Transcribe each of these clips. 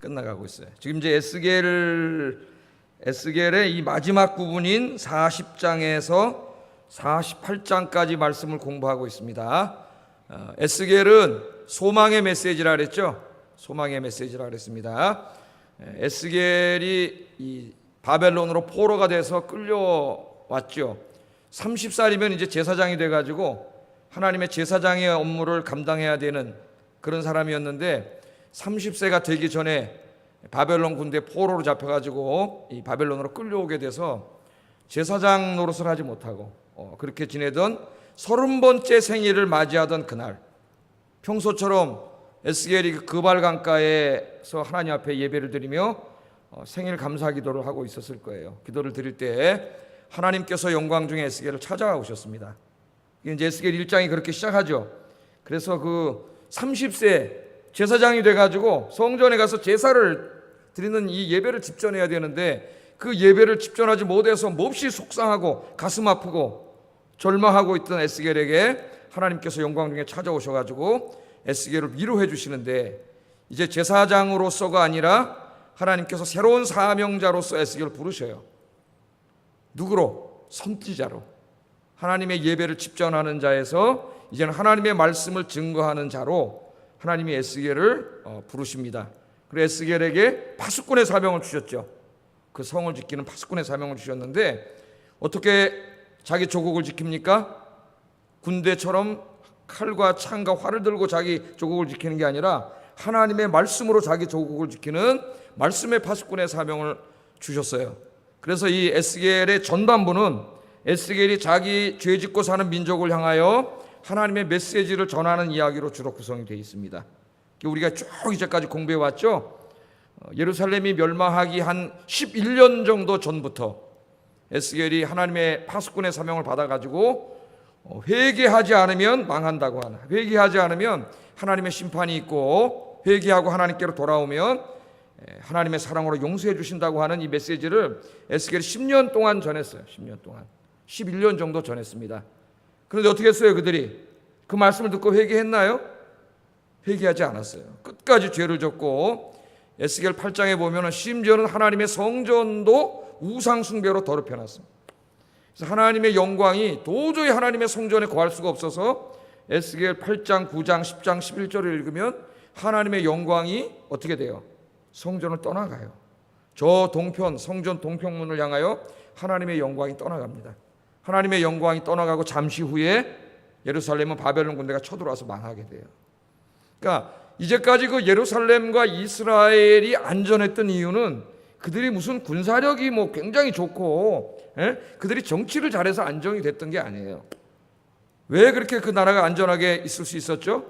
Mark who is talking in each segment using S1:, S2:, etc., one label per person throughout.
S1: 끝나가고 있어요. 지금 이제 에스겔의 이 마지막 부분인 40장에서 48장까지 말씀을 공부하고 있습니다. 에스겔은 소망의 메시지라 그랬죠. 소망의 메시지라 그랬습니다. 에스겔이 이 바벨론으로 포로가 돼서 끌려왔죠. 30살이면 이제 제사장이 돼가지고 하나님의 제사장의 업무를 감당해야 되는 그런 사람이었는데 30세가 되기 전에 바벨론 군대 포로로 잡혀가지고 이 바벨론으로 끌려오게 돼서 제사장 노릇을 하지 못하고 그렇게 지내던 30번째 생일을 맞이하던 그날, 평소처럼 에스겔이 그발 강가에서 하나님 앞에 예배를 드리며 생일 감사 기도를 하고 있었을 거예요. 기도를 드릴 때 하나님께서 영광 중에 에스겔을 찾아오셨습니다. 이제 에스겔 1장이 그렇게 시작하죠. 그래서 그 30세 제사장이 돼가지고 성전에 가서 제사를 드리는 이 예배를 집전해야 되는데 그 예배를 집전하지 못해서 몹시 속상하고 가슴 아프고 절망하고 있던 에스겔에게 하나님께서 영광 중에 찾아오셔가지고 에스겔을 위로해 주시는데, 이제 제사장으로서가 아니라 하나님께서 새로운 사명자로서 에스겔을 부르셔요. 누구로? 선지자로. 하나님의 예배를 집전하는 자에서 이제는 하나님의 말씀을 증거하는 자로 하나님이 에스겔을 부르십니다. 그리고 에스겔에게 파수꾼의 사명을 주셨죠. 그 성을 지키는 파수꾼의 사명을 주셨는데 어떻게 자기 조국을 지킵니까? 군대처럼 칼과 창과 활을 들고 자기 조국을 지키는 게 아니라 하나님의 말씀으로 자기 조국을 지키는 말씀의 파수꾼의 사명을 주셨어요. 그래서 이 에스겔의 전반부는 에스겔이 자기 죄짓고 사는 민족을 향하여 하나님의 메시지를 전하는 이야기로 주로 구성이 되어 있습니다. 우리가 쭉 이제까지 공부해 왔죠. 예루살렘이 멸망하기 한 11년 정도 전부터 에스겔이 하나님의 파수꾼의 사명을 받아가지고 회개하지 않으면 망한다고 하나, 회개하지 않으면 하나님의 심판이 있고 회개하고 하나님께로 돌아오면 하나님의 사랑으로 용서해 주신다고 하는 이 메시지를 에스겔이 10년 동안 전했어요. 10년 동안 11년 정도 전했습니다. 그런데 어떻게 했어요? 그들이 그 말씀을 듣고 회개했나요? 회개하지 않았어요. 끝까지 죄를 졌고 에스겔 8장에 보면 심지어는 하나님의 성전도 우상 숭배로 더럽혀놨습니다. 그래서 하나님의 영광이 도저히 하나님의 성전에 거할 수가 없어서 에스겔 8장, 9장, 10장, 11절을 읽으면 하나님의 영광이 어떻게 돼요? 성전을 떠나가요. 저 동편, 성전 동편문을 향하여 하나님의 영광이 떠나갑니다. 하나님의 영광이 떠나가고 잠시 후에 예루살렘은 바벨론 군대가 쳐들어와서 망하게 돼요. 그러니까 이제까지 그 예루살렘과 이스라엘이 안전했던 이유는 그들이 무슨 군사력이 뭐 굉장히 좋고 그들이 정치를 잘해서 안정이 됐던 게 아니에요. 왜 그렇게 그 나라가 안전하게 있을 수 있었죠?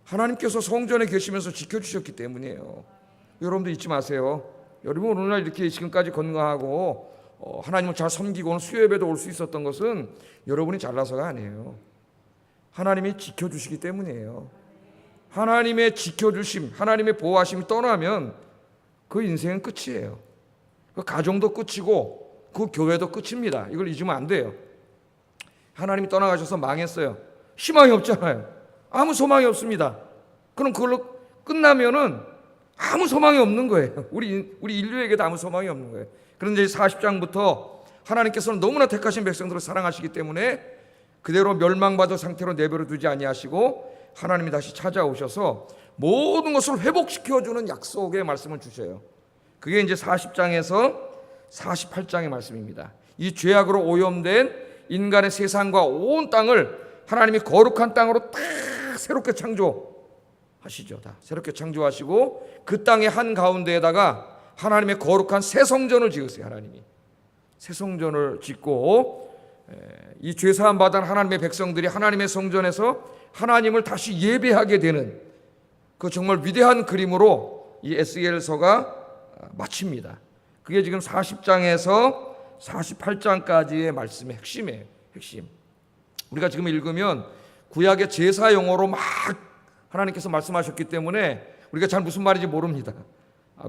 S1: 하나님께서 성전에 계시면서 지켜주셨기 때문이에요. 여러분도 잊지 마세요. 여러분 오늘날 이렇게 지금까지 건강하고 하나님을 잘 섬기고 오늘 수요예배도 올 수 있었던 것은 여러분이 잘나서가 아니에요. 하나님이 지켜주시기 때문이에요. 하나님의 지켜주심, 하나님의 보호하심이 떠나면 그 인생은 끝이에요. 그 가정도 끝이고 그 교회도 끝입니다. 이걸 잊으면 안 돼요. 하나님이 떠나가셔서 망했어요. 희망이 없잖아요. 아무 소망이 없습니다. 그럼 그걸로 끝나면은 아무 소망이 없는 거예요. 우리 인류에게도 아무 소망이 없는 거예요. 그런데 40장부터 하나님께서는 너무나 택하신 백성들을 사랑하시기 때문에 그대로 멸망받은 상태로 내버려 두지 아니하시고 하나님이 다시 찾아오셔서 모든 것을 회복시켜주는 약속의 말씀을 주셔요. 그게 이제 40장에서 48장의 말씀입니다. 이 죄악으로 오염된 인간의 세상과 온 땅을 하나님이 거룩한 땅으로 딱 새롭게 창조하시죠. 다 새롭게 창조하시고 그 땅의 한가운데에다가 하나님의 거룩한 새 성전을 지으세요. 하나님이 새 성전을 짓고 이 죄사함 받은 하나님의 백성들이 하나님의 성전에서 하나님을 다시 예배하게 되는 그 정말 위대한 그림으로 이 에스겔서가 마칩니다. 그게 지금 40장에서 48장까지의 말씀의 핵심이에요. 핵심. 우리가 지금 읽으면 구약의 제사 용어로 막 하나님께서 말씀하셨기 때문에 우리가 잘 무슨 말인지 모릅니다.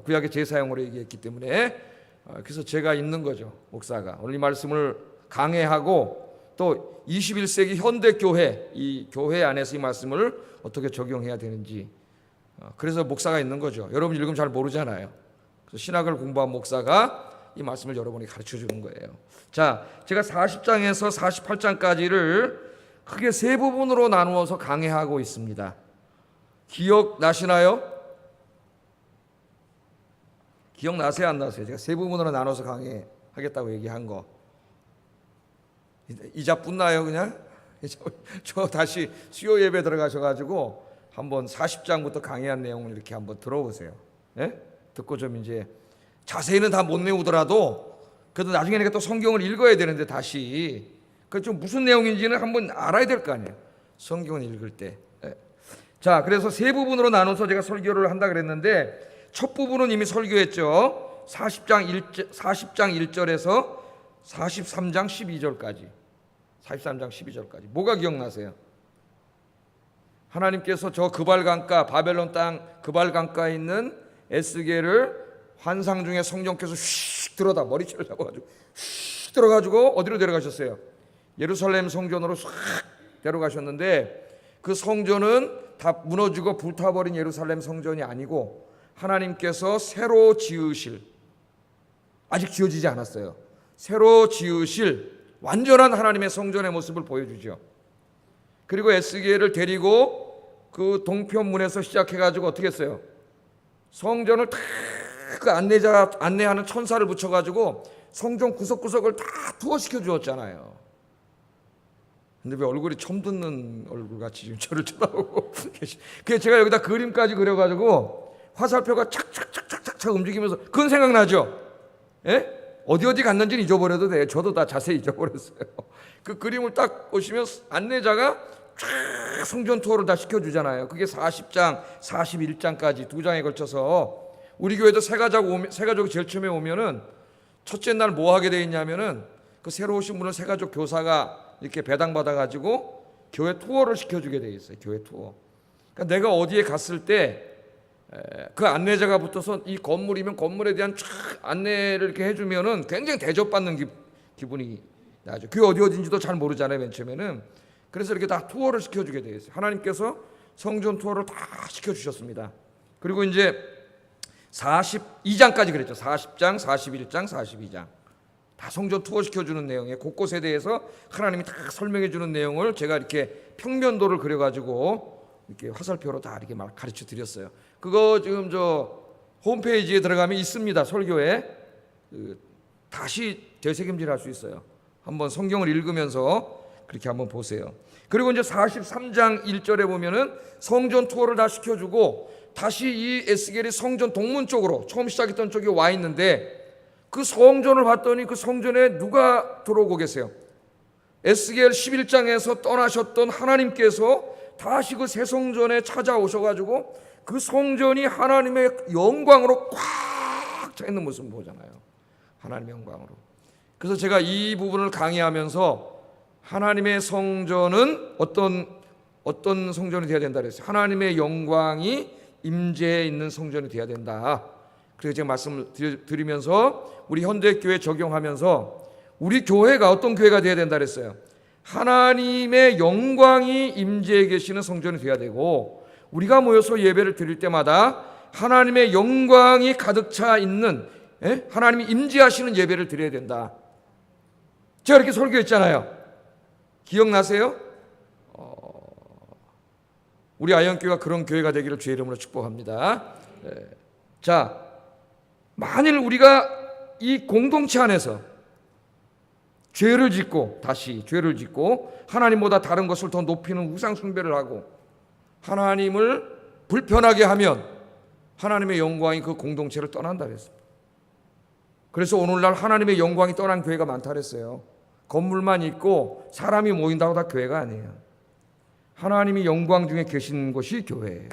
S1: 구약의 제사 용어로 얘기했기 때문에 그래서 제가 있는 거죠. 목사가 오늘 이 말씀을 강해하고 또 21세기 현대 교회, 이 교회 안에서 이 말씀을 어떻게 적용해야 되는지 그래서 목사가 있는 거죠. 여러분 읽으면 잘 모르잖아요. 그래서 신학을 공부한 목사가 이 말씀을 여러분에게 가르쳐 주는 거예요. 자, 제가 40장에서 48장까지를 크게 세 부분으로 나누어서 강해하고 있습니다. 기억나시나요? 기억나세요, 안 나세요? 제가 세 부분으로 나눠서 강해하겠다고 얘기한 거. 이자뿐나요, 그냥? 저 다시 수요 예배 들어가셔가지고 한번 40장부터 강해한 내용을 이렇게 한번 들어보세요. 예? 듣고 좀 이제 자세히는 다 못 외우더라도 그래도 나중에는 또 성경을 읽어야 되는데 다시 그 좀 무슨 내용인지는 한번 알아야 될 거 아니에요. 성경을 읽을 때. 예. 자, 그래서 세 부분으로 나눠서 제가 설교를 한다 그랬는데 첫 부분은 이미 설교했죠. 40장 1절에서 43장 12절까지. 43장 12절까지. 뭐가 기억나세요? 하나님께서 저 그발강가, 바벨론 땅 그발강가에 있는 에스겔을 환상 중에 성령께서 휙 들어다 머리채를 잡아가지고 휙 들어가지고 어디로 데려가셨어요? 예루살렘 성전으로 싹 데려가셨는데 그 성전은 다 무너지고 불타버린 예루살렘 성전이 아니고 하나님께서 새로 지으실, 아직 지어지지 않았어요. 새로 지으실 완전한 하나님의 성전의 모습을 보여주죠. 그리고 에스겔을 데리고 그 동편문에서 시작해가지고 어떻게 했어요? 성전을 다 그 안내하는 천사를 붙여가지고 성전 구석구석을 다 투어시켜 주었잖아요. 근데 왜 얼굴이 처음 듣는 얼굴같이 지금 저를 쳐다보고 계시? 그래서 제가 여기다 그림까지 그려가지고 화살표가 착착착착착 움직이면서 그건 생각나죠? 예? 어디 갔는지는 잊어버려도 돼요. 저도 다 자세히 잊어버렸어요. 그 그림을 딱 보시면 안내자가 쫙 성전 투어를 다 시켜주잖아요. 그게 40장, 41장까지 두 장에 걸쳐서 우리 교회도 새 가족이 제일 처음에 오면은 첫째 날 뭐 하게 돼 있냐면은 그 새로 오신 분을 새 가족 교사가 이렇게 배당받아가지고 교회 투어를 시켜주게 돼 있어요. 교회 투어. 그러니까 내가 어디에 갔을 때 그 안내자가 붙어서 이 건물이면 건물에 대한 쫙 안내를 이렇게 해주면은 굉장히 대접받는 기분이 나죠. 교회 어딘지도 잘 모르잖아요, 맨 처음에는. 그래서 이렇게 다 투어를 시켜주게 되어 있어요. 하나님께서 성전 투어를 다 시켜주셨습니다. 그리고 이제 42장까지 그랬죠. 40장, 41장, 42장. 다 성전 투어 시켜주는 내용에 곳곳에 대해서 하나님이 다 설명해주는 내용을 제가 이렇게 평면도를 그려가지고 이렇게 화살표로 다 이렇게 막 가르쳐 드렸어요. 그거 지금 저 홈페이지에 들어가면 있습니다. 설교에 다시 되새김질할 수 있어요. 한번 성경을 읽으면서 그렇게 한번 보세요. 그리고 이제 43장 1절에 보면은 성전 투어를 다 시켜주고 다시 이 에스겔이 성전 동문 쪽으로 처음 시작했던 쪽에 와 있는데 그 성전을 봤더니 그 성전에 누가 들어오고 계세요? 에스겔 11장에서 떠나셨던 하나님께서 다시 그 새 성전에 찾아오셔가지고 그 성전이 하나님의 영광으로 꽉 차 있는 모습을 보잖아요. 하나님의 영광으로. 그래서 제가 이 부분을 강의하면서 하나님의 성전은 어떤 성전이 되어야 된다 그랬어요. 하나님의 영광이 임재해 있는 성전이 되어야 된다. 그래서 제가 말씀을 드리면서 우리 현대교회 적용하면서 우리 교회가 어떤 교회가 되어야 된다 그랬어요. 하나님의 영광이 임재해 계시는 성전이 되어야 되고 우리가 모여서 예배를 드릴 때마다 하나님의 영광이 가득 차 있는 하나님이 임재하시는 예배를 드려야 된다. 제가 이렇게 설교했잖아요. 기억나세요? 우리 아현교회가 그런 교회가 되기를 주의 이름으로 축복합니다. 자, 만일 우리가 이 공동체 안에서 죄를 짓고 다시 죄를 짓고 하나님보다 다른 것을 더 높이는 우상 숭배를 하고 하나님을 불편하게 하면 하나님의 영광이 그 공동체를 떠난다 그랬습니다. 그래서 오늘날 하나님의 영광이 떠난 교회가 많다 그랬어요. 건물만 있고 사람이 모인다고 다 교회가 아니에요. 하나님이 영광 중에 계신 곳이 교회예요.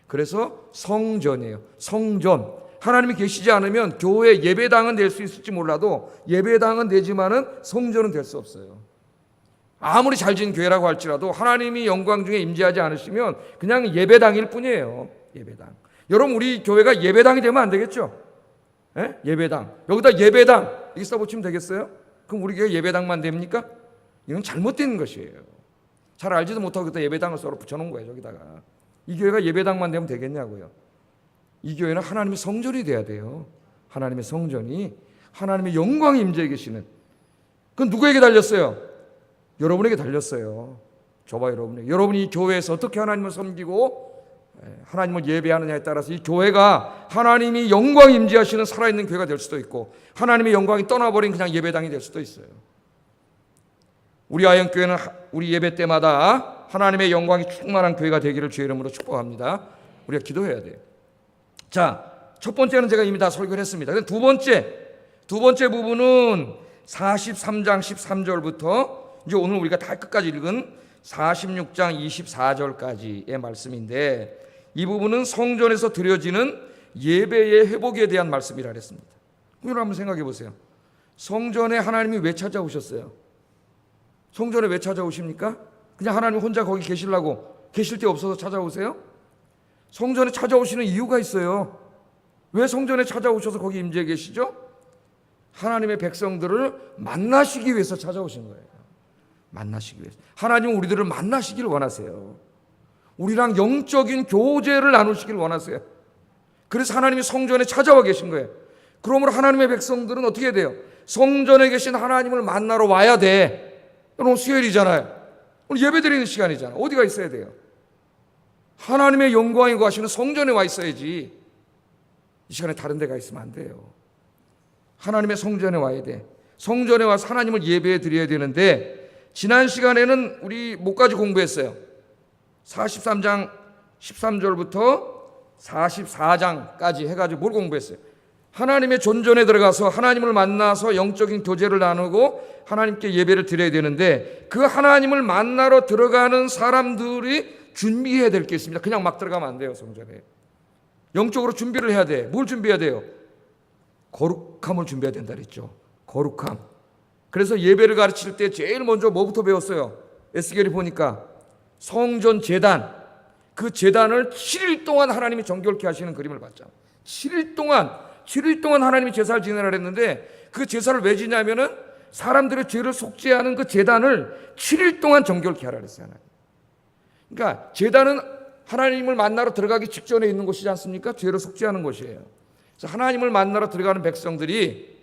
S1: 그래서 성전이에요. 성전. 하나님이 계시지 않으면 교회 예배당은 될 수 있을지 몰라도 예배당은 되지만은 성전은 될 수 없어요. 아무리 잘 지은 교회라고 할지라도 하나님이 영광 중에 임재하지 않으시면 그냥 예배당일 뿐이에요. 예배당. 여러분 우리 교회가 예배당이 되면 안 되겠죠? 예배당. 여기다 예배당 이렇게 써붙이면 되겠어요? 그럼 우리 교회 예배당만 됩니까? 이건 잘못된 것이에요. 잘 알지도 못하고 그때 예배당을 서로 붙여놓은 거예요. 저기다가. 이 교회가 예배당만 되면 되겠냐고요. 이 교회는 하나님의 성전이 돼야 돼요. 하나님의 성전이, 하나님의 영광이 임재해 계시는. 그건 누구에게 달렸어요? 여러분에게 달렸어요. 저와 여러분에게. 여러분이 이 교회에서 어떻게 하나님을 섬기고 하나님을 예배하느냐에 따라서 이 교회가 하나님이 영광 임재하시는 살아있는 교회가 될 수도 있고, 하나님의 영광이 떠나버린 그냥 예배당이 될 수도 있어요. 우리 아영교회는 우리 예배 때마다 하나님의 영광이 충만한 교회가 되기를 주의 이름으로 축복합니다. 우리가 기도해야 돼요. 자, 첫 번째는 제가 이미 다 설교를 했습니다. 두 번째 부분은 43장 13절부터 이제 오늘 우리가 다 끝까지 읽은 46장 24절까지의 말씀인데, 이 부분은 성전에서 드려지는 예배의 회복에 대한 말씀이라 그랬습니다. 여러분 한번 생각해 보세요. 성전에 하나님이 왜 찾아오셨어요? 성전에 왜 찾아오십니까? 그냥 하나님 혼자 거기 계시려고, 계실 데 없어서 찾아오세요? 성전에 찾아오시는 이유가 있어요. 왜 성전에 찾아오셔서 거기 임재해 계시죠? 하나님의 백성들을 만나시기 위해서 찾아오신 거예요. 만나시기 위해서. 하나님은 우리들을 만나시기를 원하세요. 우리랑 영적인 교제를 나누시길 원하세요. 그래서 하나님이 성전에 찾아와 계신 거예요. 그러므로 하나님의 백성들은 어떻게 돼요? 성전에 계신 하나님을 만나러 와야 돼. 오늘 수요일이잖아요. 오늘 예배드리는 시간이잖아요. 어디가 있어야 돼요? 하나님의 영광이 거하시는 성전에 와 있어야지. 이 시간에 다른 데 가 있으면 안 돼요. 하나님의 성전에 와야 돼. 성전에 와서 하나님을 예배해 드려야 되는데, 지난 시간에는 우리 뭐까지 공부했어요? 43장 13절부터 44장까지 해가지고 뭘 공부했어요? 하나님의 존전에 들어가서 하나님을 만나서 영적인 교제를 나누고 하나님께 예배를 드려야 되는데, 그 하나님을 만나러 들어가는 사람들이 준비해야 될 게 있습니다. 그냥 막 들어가면 안 돼요. 성전에 영적으로 준비를 해야 돼. 뭘 준비해야 돼요? 거룩함을 준비해야 된다 그랬죠. 거룩함. 그래서 예배를 가르칠 때 제일 먼저 뭐부터 배웠어요? 에스겔이 보니까 성전 제단, 그 제단을 7일 동안 하나님이 정결케 하시는 그림을 봤잖아요. 7일 동안 하나님이 제사를 지내라 했는데, 그 제사를 왜 지냐면은 사람들의 죄를 속죄하는 그 제단을 7일 동안 정결케 하라 그랬어요. 하나님. 그러니까 제단은 하나님을 만나러 들어가기 직전에 있는 곳이지 않습니까? 죄를 속죄하는 곳이에요. 그래서 하나님을 만나러 들어가는 백성들이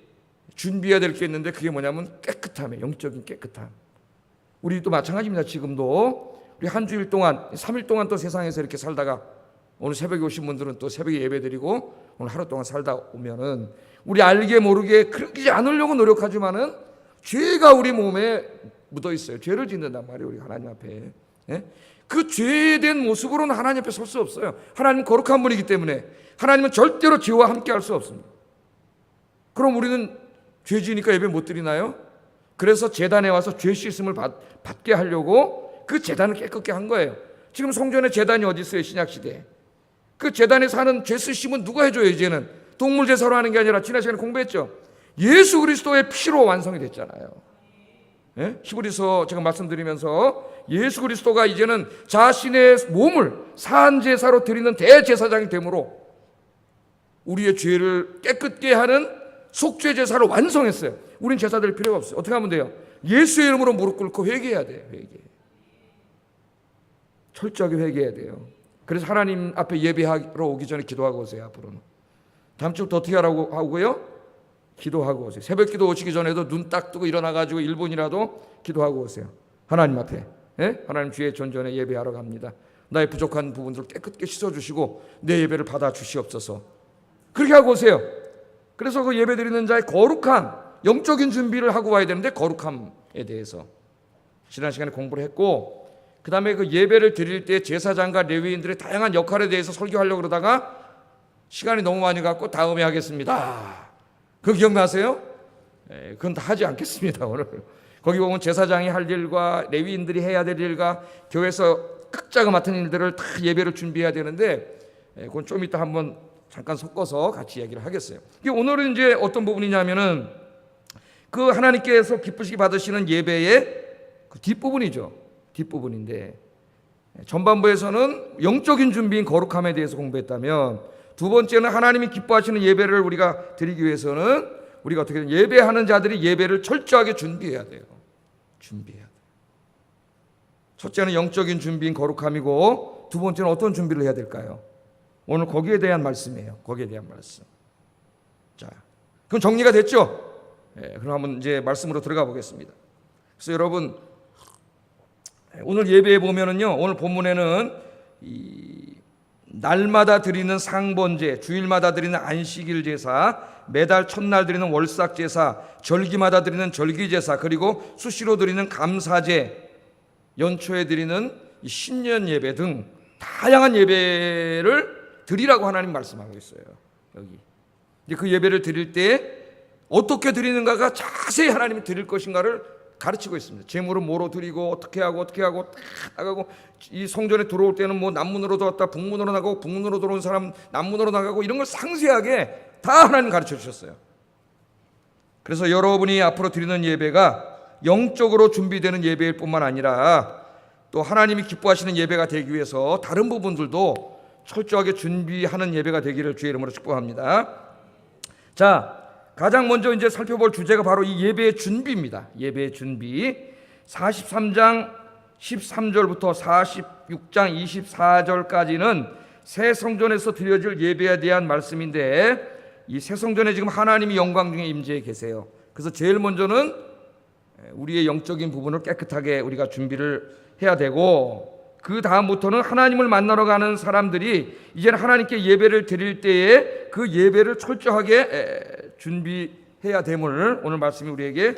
S1: 준비해야 될 게 있는데, 그게 뭐냐면 깨끗함이에요. 영적인 깨끗함. 우리도 마찬가지입니다. 지금도 우리 한 주일 동안, 3일 동안 또 세상에서 이렇게 살다가 오늘 새벽에 오신 분들은 또 새벽에 예배드리고 오늘 하루 동안 살다 오면은, 우리 알게 모르게 그러지 않으려고 노력하지만은 죄가 우리 몸에 묻어 있어요. 죄를 짓는단 말이에요. 우리 하나님 앞에. 예? 그 죄된 모습으로는 하나님 앞에 설 수 없어요. 하나님은 거룩한 분이기 때문에 하나님은 절대로 죄와 함께 할 수 없습니다. 그럼 우리는 죄 지으니까 예배 못 드리나요? 그래서 제단에 와서 죄 씻음을 받게 하려고 그 제단을 깨끗게 한 거예요. 지금 성전에 제단이 어디 있어요? 신약시대에. 그 제단에 사는 죄 씻음은 누가 해줘요? 이제는 동물 제사로 하는 게 아니라, 지난 시간에 공부했죠. 예수 그리스도의 피로 완성이 됐잖아요. 예? 히브리서 제가 말씀드리면서 예수 그리스도가 이제는 자신의 몸을 사한 제사로 드리는 대제사장이 되므로 우리의 죄를 깨끗게 하는 속죄 제사를 완성했어요. 우린 제사 드릴 필요가 없어요. 어떻게 하면 돼요? 예수의 이름으로 무릎 꿇고 회개해야 돼요. 철저하게 회개해야 돼요. 그래서 하나님 앞에 예배하러 오기 전에 기도하고 오세요. 앞으로는. 다음 주부터 어떻게 하라고 하고요? 기도하고 오세요. 새벽 기도 오시기 전에도 눈 딱 뜨고 일어나가지고 1분이라도 기도하고 오세요. 하나님 앞에. 예? 하나님 주의 존전에 예배하러 갑니다. 나의 부족한 부분들을 깨끗게 씻어주시고 내 예배를 받아주시옵소서. 그렇게 하고 오세요. 그래서 그 예배 드리는 자의 거룩함, 영적인 준비를 하고 와야 되는데, 거룩함에 대해서 지난 시간에 공부를 했고, 그 다음에 그 예배를 드릴 때 제사장과 레위인들의 다양한 역할에 대해서 설교하려고 그러다가 시간이 너무 많이 갔고 다음에 하겠습니다. 그거 기억나세요? 그건 다 하지 않겠습니다. 오늘 거기 보면 제사장이 할 일과 레위인들이 해야 될 일과 교회에서 각자가 맡은 일들을 다 예배를 준비해야 되는데, 그건 좀 이따 한번 잠깐 섞어서 같이 이야기를 하겠어요. 오늘은 이제 어떤 부분이냐면은 그 하나님께서 기쁘시게 받으시는 예배의 그 뒷부분이죠. 뒷부분인데, 전반부에서는 영적인 준비인 거룩함에 대해서 공부했다면, 두 번째는 하나님이 기뻐하시는 예배를 우리가 드리기 위해서는 우리가 어떻게 예배하는 자들이 예배를 철저하게 준비해야 돼요. 준비해야 돼요. 첫째는 영적인 준비인 거룩함이고, 두 번째는 어떤 준비를 해야 될까요? 오늘 거기에 대한 말씀이에요. 거기에 대한 말씀. 자, 그럼 정리가 됐죠? 그럼 한번 이제 말씀으로 들어가 보겠습니다. 그래서 여러분, 오늘 예배에 보면은요, 오늘 본문에는 이 날마다 드리는 상번제, 주일마다 드리는 안식일 제사, 매달 첫날 드리는 월삭 제사, 절기마다 드리는 절기 제사, 그리고 수시로 드리는 감사제, 연초에 드리는 이 신년 예배 등 다양한 예배를 드리라고 하나님 말씀하고 있어요. 여기 이제 그 예배를 드릴 때 어떻게 드리는가가 자세히 하나님이 드릴 것인가를 가르치고 있습니다. 제물은 뭐로 드리고 어떻게 하고 딱 나가고, 이 성전에 들어올 때는 뭐 남문으로 들어왔다 북문으로 나가고, 북문으로 들어온 사람 남문으로 나가고, 이런 걸 상세하게 다 하나님 가르쳐 주셨어요. 그래서 여러분이 앞으로 드리는 예배가 영적으로 준비되는 예배일 뿐만 아니라 또 하나님이 기뻐하시는 예배가 되기 위해서 다른 부분들도 철저하게 준비하는 예배가 되기를 주의 이름으로 축복합니다. 자, 가장 먼저 이제 살펴볼 주제가 바로 이 예배의 준비입니다. 예배의 준비. 43장 13절부터 46장 24절까지는 새 성전에서 드려질 예배에 대한 말씀인데, 이 새 성전에 지금 하나님이 영광 중에 임재해 계세요. 그래서 제일 먼저는 우리의 영적인 부분을 깨끗하게 우리가 준비를 해야 되고, 그 다음부터는 하나님을 만나러 가는 사람들이 이제는 하나님께 예배를 드릴 때에 그 예배를 철저하게 준비해야 됨을 오늘 말씀이 우리에게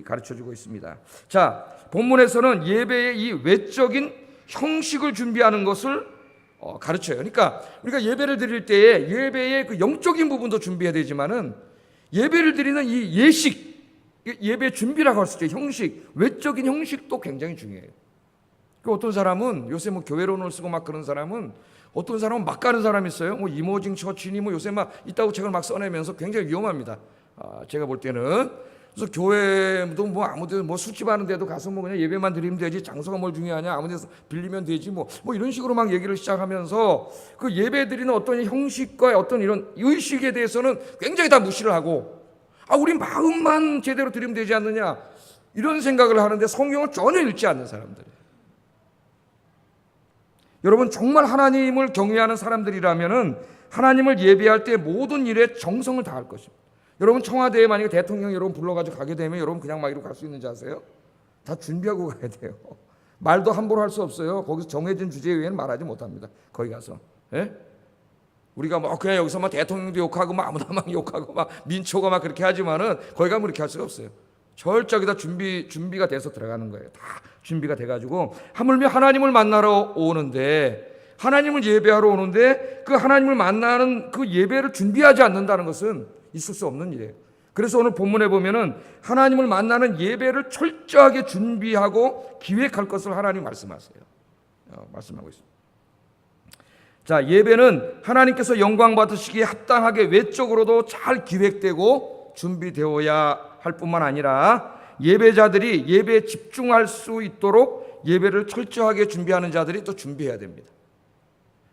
S1: 가르쳐주고 있습니다. 자, 본문에서는 예배의 이 외적인 형식을 준비하는 것을 가르쳐요. 그러니까 우리가 예배를 드릴 때에 예배의 그 영적인 부분도 준비해야 되지만은 예배를 드리는 이 예식, 예배 준비라고 할 수 있죠. 형식, 외적인 형식도 굉장히 중요해요. 어떤 사람은 요새 뭐 교회론을 쓰고 막 그런 사람은, 어떤 사람은 막 가는 사람이 있어요. 뭐 이모징 처치니 뭐 요새 막 있다고 책을 막 써내면서 굉장히 위험합니다. 제가 볼 때는. 그래서 교회도 뭐 아무데도 뭐 술집 하는 데도 가서 뭐 그냥 예배만 드리면 되지, 장소가 뭘 중요하냐, 아무 데서 빌리면 되지, 뭐 이런 식으로 막 얘기를 시작하면서 그 예배 드리는 어떤 형식과 어떤 이런 의식에 대해서는 굉장히 다 무시를 하고, 우리 마음만 제대로 드리면 되지 않느냐, 이런 생각을 하는데 성경을 전혀 읽지 않는 사람들. 여러분, 정말 하나님을 경외하는 사람들이라면은 하나님을 예배할 때 모든 일에 정성을 다할 것입니다. 여러분, 청와대에 만약에 대통령이 여러분 불러가지고 가게 되면 여러분 그냥 막 이러고 갈 수 있는지 아세요? 다 준비하고 가야 돼요. 말도 함부로 할 수 없어요. 거기서 정해진 주제 외에는 말하지 못합니다. 거기 가서. 예? 우리가 뭐 그냥 여기서 막 대통령도 욕하고 막 아무나 막 욕하고 막 민초가 막 그렇게 하지만은 거기 가면 그렇게 할 수가 없어요. 철저하게 다 준비가 돼서 들어가는 거예요. 다 준비가 돼가지고, 하물며 하나님을 만나러 오는데, 하나님을 예배하러 오는데 그 하나님을 만나는 그 예배를 준비하지 않는다는 것은 있을 수 없는 일이에요. 그래서 오늘 본문에 보면은 하나님을 만나는 예배를 철저하게 준비하고 기획할 것을 하나님 말씀하세요. 말씀하고 있습니다. 자, 예배는 하나님께서 영광 받으시기에 합당하게 외적으로도 잘 기획되고 준비되어야 할 뿐만 아니라 예배자들이 예배에 집중할 수 있도록 예배를 철저하게 준비하는 자들이 또 준비해야 됩니다.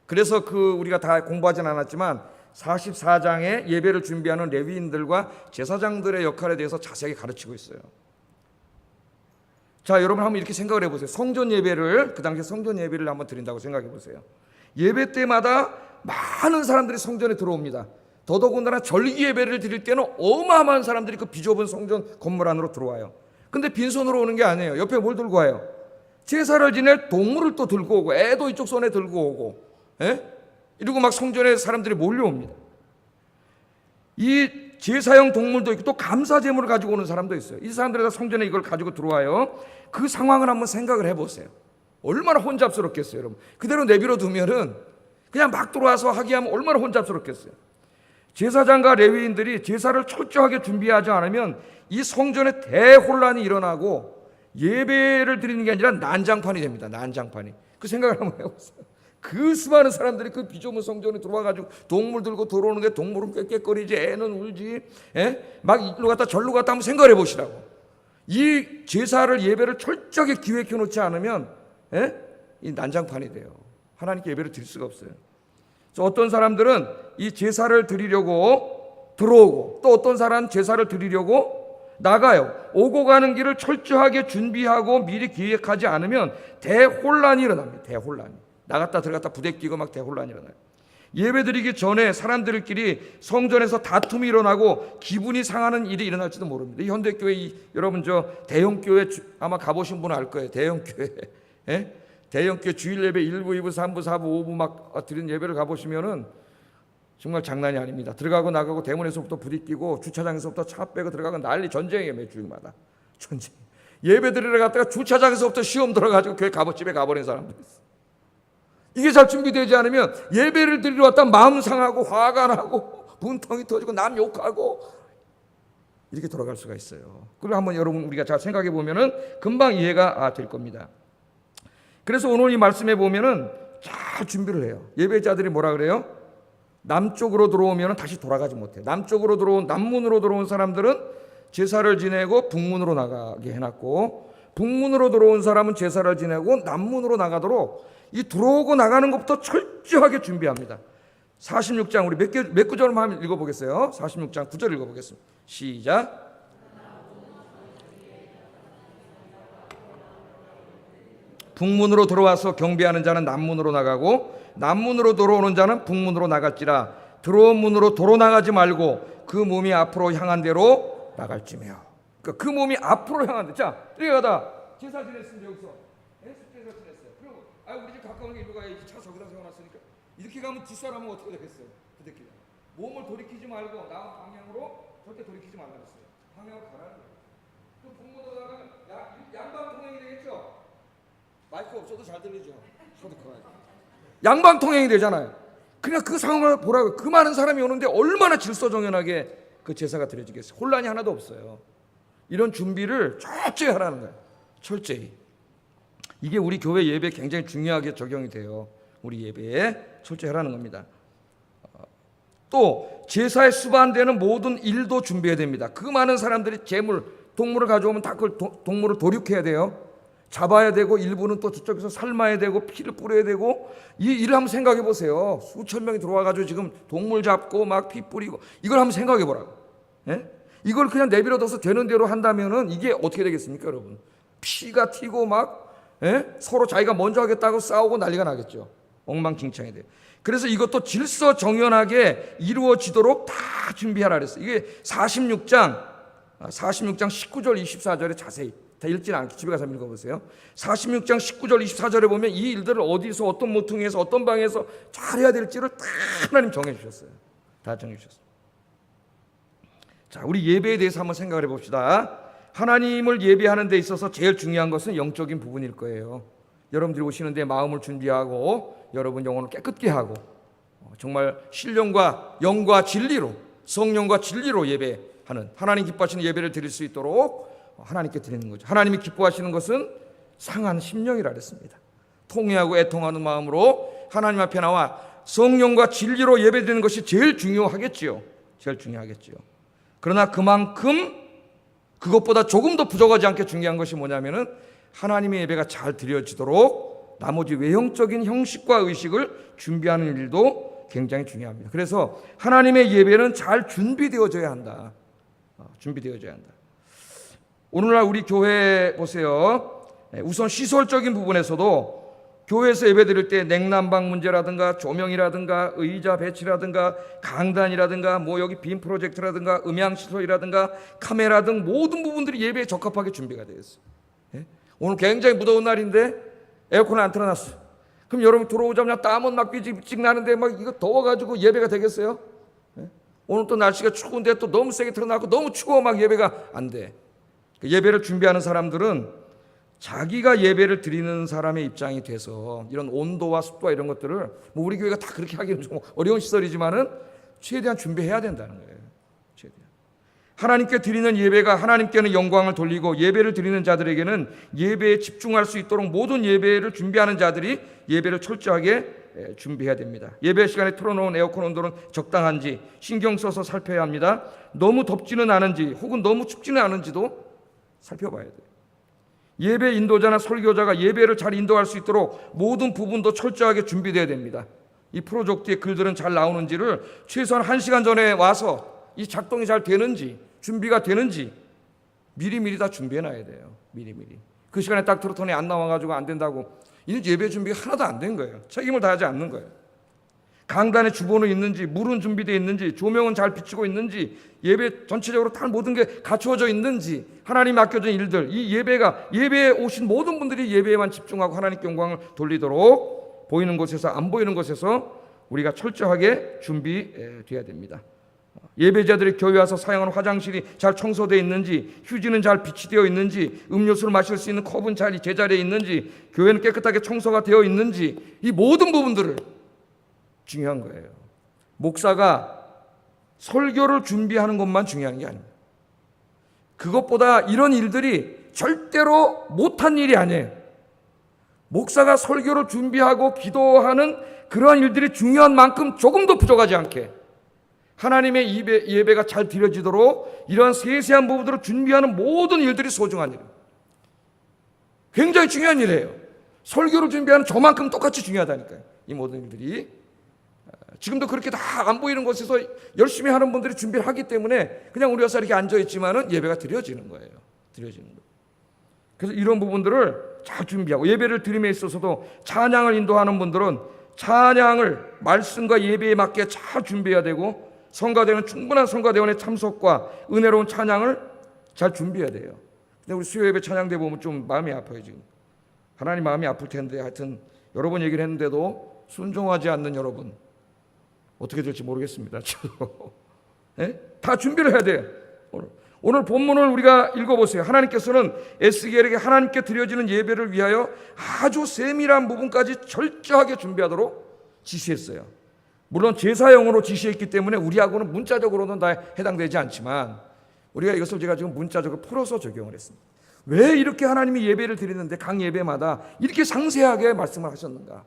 S1: 그래서 우리가 다 공부하진 않았지만 44장에 예배를 준비하는 레위인들과 제사장들의 역할에 대해서 자세하게 가르치고 있어요. 자, 여러분 한번 이렇게 생각을 해보세요. 성전 예배를, 그 당시에 성전 예배를 한번 드린다고 생각해 보세요. 예배 때마다 많은 사람들이 성전에 들어옵니다. 더더군다나 절기 예배를 드릴 때는 어마어마한 사람들이 그 비좁은 성전 건물 안으로 들어와요. 근데 빈손으로 오는 게 아니에요. 옆에 뭘 들고 와요? 제사를 지낼 동물을 또 들고 오고, 애도 이쪽 손에 들고 오고, 이러고 막 성전에 사람들이 몰려옵니다. 이 제사용 동물도 있고 또 감사 제물을 가지고 오는 사람도 있어요. 이 사람들이 다 성전에 이걸 가지고 들어와요. 그 상황을 한번 생각을 해보세요. 얼마나 혼잡스럽겠어요, 여러분. 그대로 내버려 두면은 그냥 막 들어와서 하게 하면 얼마나 혼잡스럽겠어요. 제사장과 레위인들이 제사를 철저하게 준비하지 않으면 이 성전에 대혼란이 일어나고 예배를 드리는 게 아니라 난장판이 됩니다. 난장판이. 그 생각을 한번 해보세요. 그 수많은 사람들이 그 비좁은 성전에 들어와가지고 동물 들고 들어오는데 동물은 꽥꽥거리지, 애는 울지, 막 이리로 갔다 절로 갔다 한번 생각을 해보시라고. 이 제사를, 예배를 철저하게 기획해 놓지 않으면 이 난장판이 돼요. 하나님께 예배를 드릴 수가 없어요. 그래서 어떤 사람들은 이 제사를 드리려고 들어오고, 또 어떤 사람은 제사를 드리려고 나가요. 오고 가는 길을 철저하게 준비하고 미리 기획하지 않으면 대혼란이 일어납니다. 대혼란이. 나갔다 들어갔다 부대끼고 막 대혼란이 일어나요. 예배드리기 전에 사람들끼리 성전에서 다툼이 일어나고 기분이 상하는 일이 일어날지도 모릅니다. 이 현대교회 여러분 대형교회 아마 가보신 분은 알 거예요. 대형교회 예? 대형교회 주일 예배 1부, 2부, 3부, 4부, 5부 막 드리는 예배를 가보시면은 정말 장난이 아닙니다. 들어가고 나가고 대문에서부터 부딪히고 주차장에서부터 차 빼고 들어가고 난리 전쟁이에요. 매 주일마다 전쟁. 예배 드리러 갔다가 주차장에서부터 시험 들어가지고 교회 집에 가버린 사람들 있어요. 이게 잘 준비되지 않으면 예배를 드리러 왔다 마음 상하고 화가 나고 분통이 터지고 남 욕하고 이렇게 돌아갈 수가 있어요. 그걸 한번 여러분 우리가 잘 생각해 보면은 금방 이해가 될 겁니다. 그래서 오늘 이 말씀에 보면은 잘 준비를 해요. 예배자들이 뭐라 그래요? 남쪽으로 들어오면은 다시 돌아가지 못해요. 남문으로 들어온 사람들은 제사를 지내고 북문으로 나가게 해놨고, 북문으로 들어온 사람은 제사를 지내고 남문으로 나가도록 이 들어오고 나가는 것부터 철저하게 준비합니다. 46장 우리 몇 구절만 한번 읽어보겠어요. 46장 9절 읽어보겠습니다. 시작. 북문으로 들어와서 경배하는 자는 남문으로 나가고 남문으로 들어오는 자는 북문으로 나갈지라. 들어온 문으로 도로 나가지 말고 그 몸이 앞으로 향한 대로 나갈지며. 그러니까 그 몸이 앞으로 향한 대. 자, 이렇게 가다 제사 지냈습니다. 여기서 제사 지냈어요. 그리고 우리 집 가까운 게 일로 가야지. 차 저기다 세워놨으니까 이렇게 가면 뒷사람은 어떻게 되겠어요? 부대끼리 몸을 돌이키지 말고 나 방향으로 절대 돌이키지 말라 그랬어요. 방향으로 가라는 거예요. 그럼 북문으로 나가면 양방 통행이 되겠죠? 마이크 없어도 잘 들리죠? 양방 통행이 되잖아요. 그냥 그 상황을 보라고. 그 많은 사람이 오는데 얼마나 질서정연하게 그 제사가 드려지겠어요? 혼란이 하나도 없어요. 이런 준비를 철저히 하라는 거예요. 철저히. 이게 우리 교회 예배에 굉장히 중요하게 적용이 돼요. 우리 예배에 철저히 하라는 겁니다. 또 제사에 수반되는 모든 일도 준비해야 됩니다. 그 많은 사람들이 동물을 가져오면 다 그걸 동물을 도륙해야 돼요. 잡아야 되고 일부는 또 저쪽에서 삶아야 되고 피를 뿌려야 되고. 이 일을 한번 생각해 보세요. 수천 명이 들어와가지고 지금 동물 잡고 막 피 뿌리고 이걸 한번 생각해 보라고. 예? 이걸 그냥 내버려둬서 되는 대로 한다면은 이게 어떻게 되겠습니까, 여러분? 피가 튀고 막 서로 자기가 먼저 하겠다고 싸우고 난리가 나겠죠. 엉망진창이 돼요. 그래서 이것도 질서정연하게 이루어지도록 다 준비하라 그랬어요. 이게 46장 19절 24절에 자세히 다 읽지는 않게 집에 가서 읽어보세요. 46장 19절 24절에 보면 이 일들을 어디서 어떤 모퉁이에서 어떤 방에서 잘해야 될지를 다 하나님 정해주셨어요. 다 정해주셨어요. 자, 우리 예배에 대해서 한번 생각을 해봅시다. 하나님을 예배하는 데 있어서 제일 중요한 것은 영적인 부분일 거예요. 여러분들이 오시는데 마음을 준비하고 여러분 영혼을 깨끗게 하고 정말 신령과 영과 진리로, 성령과 진리로 예배하는, 하나님 기뻐하시는 예배를 드릴 수 있도록 하나님께 드리는 거죠. 하나님이 기뻐하시는 것은 상한 심령이라 그랬습니다. 통회하고 애통하는 마음으로 하나님 앞에 나와 성령과 진리로 예배드리는 것이 제일 중요하겠지요. 제일 중요하겠지요. 그러나 그만큼 그것보다 조금 더 부족하지 않게 중요한 것이 뭐냐면은 하나님의 예배가 잘 드려지도록 나머지 외형적인 형식과 의식을 준비하는 일도 굉장히 중요합니다. 그래서 하나님의 예배는 잘 준비되어져야 한다. 준비되어져야 한다. 오늘날 우리 교회 보세요. 우선 시설적인 부분에서도 교회에서 예배드릴 때 냉난방 문제라든가 조명이라든가 의자 배치라든가 강단이라든가 뭐 여기 빔 프로젝트라든가 음향시설이라든가 카메라 등 모든 부분들이 예배에 적합하게 준비가 되어 있어요. 오늘 굉장히 무더운 날인데 에어컨을 안 틀어놨어요. 그럼 여러분 들어오자마자 땀은 막 삐직삐직 나는데 막 이거 더워가지고 예배가 되겠어요? 오늘 또 날씨가 추운데 또 너무 세게 틀어놨고 너무 추워 막 예배가 안 돼. 예배를 준비하는 사람들은 자기가 예배를 드리는 사람의 입장이 돼서 이런 온도와 습도와 이런 것들을 뭐 우리 교회가 다 그렇게 하기는 좀 어려운 시설이지만은 최대한 준비해야 된다는 거예요. 최대한. 하나님께 드리는 예배가 하나님께는 영광을 돌리고 예배를 드리는 자들에게는 예배에 집중할 수 있도록 모든 예배를 준비하는 자들이 예배를 철저하게 준비해야 됩니다. 예배 시간에 틀어놓은 에어컨 온도는 적당한지 신경 써서 살펴야 합니다. 너무 덥지는 않은지 혹은 너무 춥지는 않은지도 살펴봐야 돼요. 예배 인도자나 설교자가 예배를 잘 인도할 수 있도록 모든 부분도 철저하게 준비되어야 됩니다. 이 프로젝트의 글들은 잘 나오는지를 최소한 1시간 전에 와서 이 작동이 잘 되는지 준비가 되는지 미리미리 다 준비해놔야 돼요. 미리미리. 그 시간에 딱 들었더니 안 나와가지고 안 된다고 이는 예배 준비가 하나도 안 된 거예요. 책임을 다하지 않는 거예요. 강단에 주보는 있는지, 물은 준비되어 있는지, 조명은 잘 비치고 있는지, 예배 전체적으로 다 모든 게 갖추어져 있는지, 하나님 맡겨진 일들, 이 예배에 오신 모든 분들이 예배에만 집중하고 하나님께 영광을 돌리도록 보이는 곳에서 안 보이는 곳에서 우리가 철저하게 준비되어야 됩니다. 예배자들이 교회 와서 사용하는 화장실이 잘 청소되어 있는지, 휴지는 잘 비치되어 있는지, 음료수를 마실 수 있는 컵은 잘 제자리에 있는지, 교회는 깨끗하게 청소가 되어 있는지, 이 모든 부분들을 중요한 거예요. 목사가 설교를 준비하는 것만 중요한 게 아닙니다. 그것보다 이런 일들이 절대로 못한 일이 아니에요. 목사가 설교를 준비하고 기도하는 그러한 일들이 중요한 만큼 조금도 부족하지 않게 하나님의 예배가 잘 드려지도록 이러한 세세한 부분들을 준비하는 모든 일들이 소중한 일이에요. 굉장히 중요한 일이에요. 설교를 준비하는 저만큼 똑같이 중요하다니까요. 이 모든 일들이 지금도 그렇게 다 안 보이는 곳에서 열심히 하는 분들이 준비를 하기 때문에 그냥 우리 와서 이렇게 앉아있지만은 예배가 드려지는 거예요. 드려지는 거예요. 그래서 이런 부분들을 잘 준비하고 예배를 드림에 있어서도 찬양을 인도하는 분들은 찬양을 말씀과 예배에 맞게 잘 준비해야 되고 성가대는 충분한 성가대원의 참석과 은혜로운 찬양을 잘 준비해야 돼요. 근데 우리 수요 예배 찬양대 보면 좀 마음이 아파요. 지금 하나님 마음이 아플 텐데 하여튼 여러 번 얘기를 했는데도 순종하지 않는 여러분 어떻게 될지 모르겠습니다. 네? 다 준비를 해야 돼요. 오늘 본문을 우리가 읽어보세요. 하나님께서는 에스겔에게 하나님께 드려지는 예배를 위하여 아주 세밀한 부분까지 철저하게 준비하도록 지시했어요. 물론 제사용으로 지시했기 때문에 우리하고는 문자적으로는 다 해당되지 않지만 우리가 이것을 제가 지금 문자적으로 풀어서 적용을 했습니다. 왜 이렇게 하나님이 예배를 드리는데 각 예배마다 이렇게 상세하게 말씀을 하셨는가?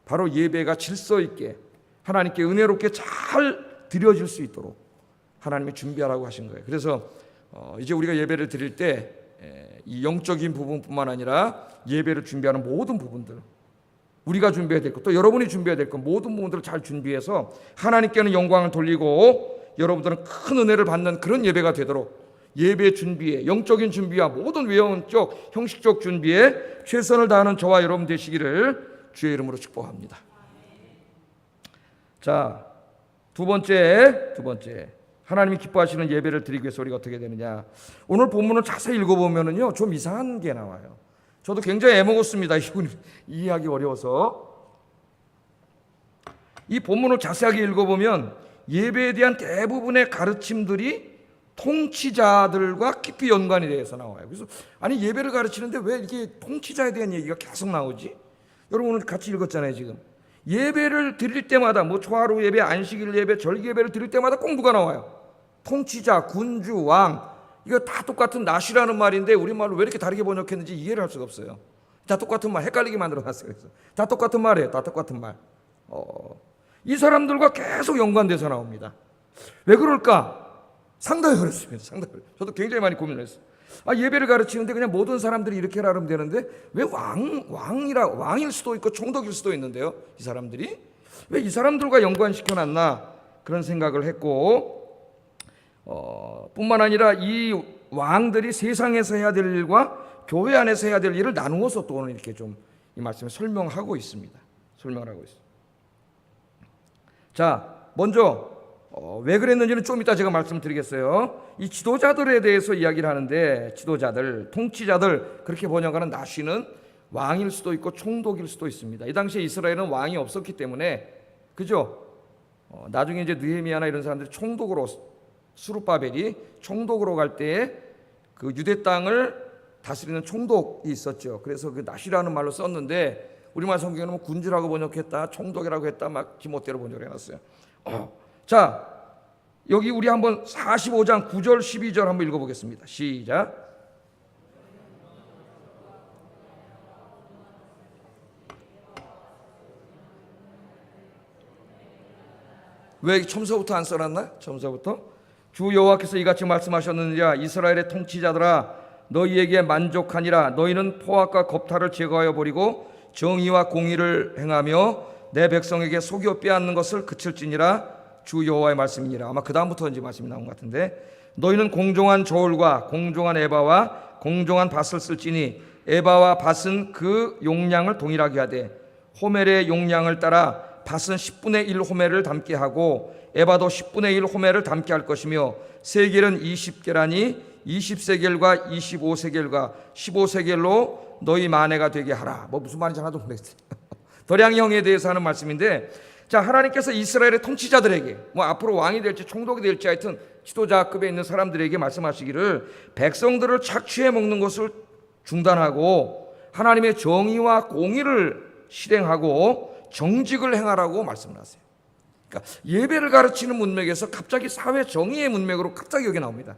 S1: 바로 예배가 질서 있게 하나님께 은혜롭게 잘 드려질 수 있도록 하나님이 준비하라고 하신 거예요. 그래서 이제 우리가 예배를 드릴 때 이 영적인 부분뿐만 아니라 예배를 준비하는 모든 부분들 우리가 준비해야 될 것, 또 여러분이 준비해야 될 것 모든 부분들을 잘 준비해서 하나님께는 영광을 돌리고 여러분들은 큰 은혜를 받는 그런 예배가 되도록 예배 준비에 영적인 준비와 모든 외형적 형식적 준비에 최선을 다하는 저와 여러분 되시기를 주의 이름으로 축복합니다. 자, 두 번째 하나님이 기뻐하시는 예배를 드리기 위해서 우리가 어떻게 되느냐. 오늘 본문을 자세히 읽어보면은요 좀 이상한 게 나와요. 저도 굉장히 애먹었습니다. 이해하기 어려워서. 이 본문을 자세하게 읽어보면 예배에 대한 대부분의 가르침들이 통치자들과 깊이 연관이 되어서 나와요. 그래서 아니 예배를 가르치는데 왜 이렇게 통치자에 대한 얘기가 계속 나오지? 여러분 오늘 같이 읽었잖아요. 지금 예배를 드릴 때마다 뭐 초하루 예배, 안식일 예배, 절기 예배를 드릴 때마다 꼭 누가 나와요? 통치자, 군주, 왕. 이거 다 똑같은 낫이라는 말인데 우리말로 왜 이렇게 다르게 번역했는지 이해를 할 수가 없어요. 다 똑같은 말, 헷갈리게 만들어놨어요. 그래서 다 똑같은 말이에요. 다 똑같은 말. 이 사람들과 계속 연관돼서 나옵니다. 왜 그럴까? 상당히 어렵습니다. 저도 굉장히 많이 고민을 했어요. 예배를 가르치는데 그냥 모든 사람들이 이렇게 하면 되는데 왜 왕일 수도 있고 총독일 수도 있는데요. 이 사람들이 왜 이 사람들과 연관시켜놨나 그런 생각을 했고 뿐만 아니라 이 왕들이 세상에서 해야 될 일과 교회 안에서 해야 될 일을 나누어서 또 오늘 이렇게 좀 이 말씀을 설명하고 있습니다. 자, 먼저 왜 그랬는지는 좀 이따 제가 말씀드리겠어요. 이 지도자들에 대해서 이야기를 하는데 지도자들, 통치자들 그렇게 번역하는 낫이는 왕일 수도 있고 총독일 수도 있습니다. 이 당시에 이스라엘은 왕이 없었기 때문에 그죠? 나중에 이제 느헤미야나 이런 사람들이 총독으로 수룹바벨이 총독으로 갈 때에 그 유대 땅을 다스리는 총독이 있었죠. 그래서 그 낫이라는 말로 썼는데 우리말 성경에는 군주라고 번역했다, 총독이라고 했다, 막 지멋대로 번역을 해놨어요. 자, 여기 우리 한번 45장 9절 12절 한번 읽어보겠습니다. 시작. 왜 첨서부터 안 써놨나? 첨서부터 주 여호와께서 이같이 말씀하셨느니라. 이스라엘의 통치자들아 너희에게 만족하니라. 너희는 포악과 겁탈을 제거하여 버리고 정의와 공의를 행하며 내 백성에게 속여 빼앗는 것을 그칠지니라. 주 여호와의 말씀이니라. 아마 그 다음부터 이제 말씀이 나온 것 같은데 너희는 공정한 저울과 공정한 에바와 공정한 밭을 쓸지니 에바와 밭은 그 용량을 동일하게 하되 호멜의 용량을 따라 밭은 10분의 1 호멜을 담게 하고 에바도 10분의 1 호멜을 담게 할 것이며 세겔은 20계라니 20세겔과 25세겔과 15세겔로 너희 만회가 되게 하라. 뭐 무슨 말인지 하나도 모르겠어요. 도량형에 대해서 하는 말씀인데, 자, 하나님께서 이스라엘의 통치자들에게 뭐 앞으로 왕이 될지 총독이 될지 하여튼 지도자급에 있는 사람들에게 말씀하시기를 백성들을 착취해 먹는 것을 중단하고 하나님의 정의와 공의를 실행하고 정직을 행하라고 말씀을 하세요. 그러니까 예배를 가르치는 문맥에서 갑자기 사회 정의의 문맥으로 갑자기 여기 나옵니다.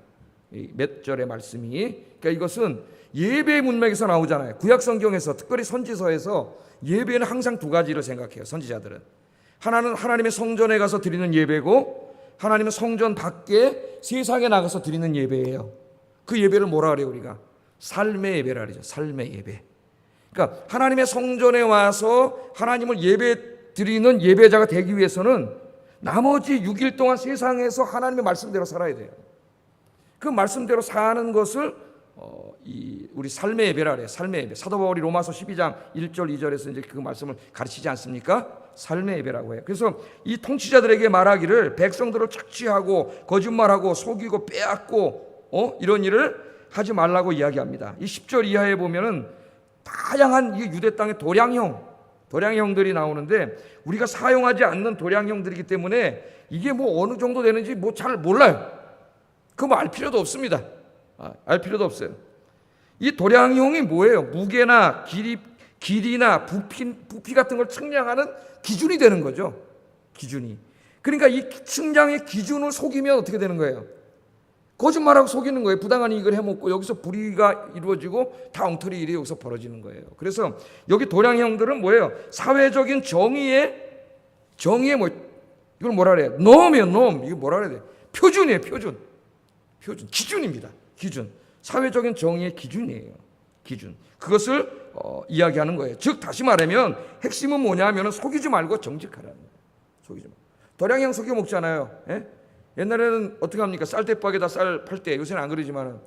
S1: 몇 절의 말씀이. 그러니까 이것은 예배의 문맥에서 나오잖아요. 구약 성경에서 특별히 선지서에서 예배는 항상 두 가지로 생각해요. 선지자들은 하나는 하나님의 성전에 가서 드리는 예배고, 하나님의 성전 밖에 세상에 나가서 드리는 예배예요. 그 예배를 뭐라 그래요? 우리가 삶의 예배라 그러죠. 삶의 예배. 그러니까 하나님의 성전에 와서 하나님을 예배 드리는 예배자가 되기 위해서는 나머지 6일 동안 세상에서 하나님의 말씀대로 살아야 돼요. 그 말씀대로 사는 것을 우리 삶의 예배라 그래요. 삶의 예배. 사도 바울이 로마서 12장 1절 2절에서 이제 그 말씀을 가르치지 않습니까? 삶의 예배라고 해요. 그래서 이 통치자들에게 말하기를 백성들을 착취하고 거짓말하고 속이고 빼앗고 이런 일을 하지 말라고 이야기합니다. 이 10절 이하에 보면은 다양한 이 유대 땅의 도량형들이 나오는데 우리가 사용하지 않는 도량형들이기 때문에 이게 뭐 어느 정도 되는지 뭐 잘 몰라요. 그거 뭐 알 필요도 없습니다. 알 필요도 없어요. 이 도량형이 뭐예요? 무게나 길이나 부피 같은 걸 측량하는 기준이 되는 거죠. 기준이. 그러니까 이 측량의 기준을 속이면 어떻게 되는 거예요? 거짓말하고 속이는 거예요. 부당한 이익을 해먹고 여기서 불의가 이루어지고 다 엉터리 일이 여기서 벌어지는 거예요. 그래서 여기 도량형들은 뭐예요? 사회적인 정의의 뭐 이걸 뭐라 그래요? norm이에요. norm. 이거 뭐라 그래야 돼? 표준이에요. 표준. 기준입니다. 기준. 사회적인 정의의 기준이에요. 기준. 그것을 이야기하는 거예요. 즉 다시 말하면 핵심은 뭐냐면은 속이지 말고 정직하라는 거예요. 속이지 말고. 도량형 속여 먹잖아요. 예? 옛날에는 어떻게 합니까? 쌀 대박에다 쌀 팔 때, 요새는 안 그러지만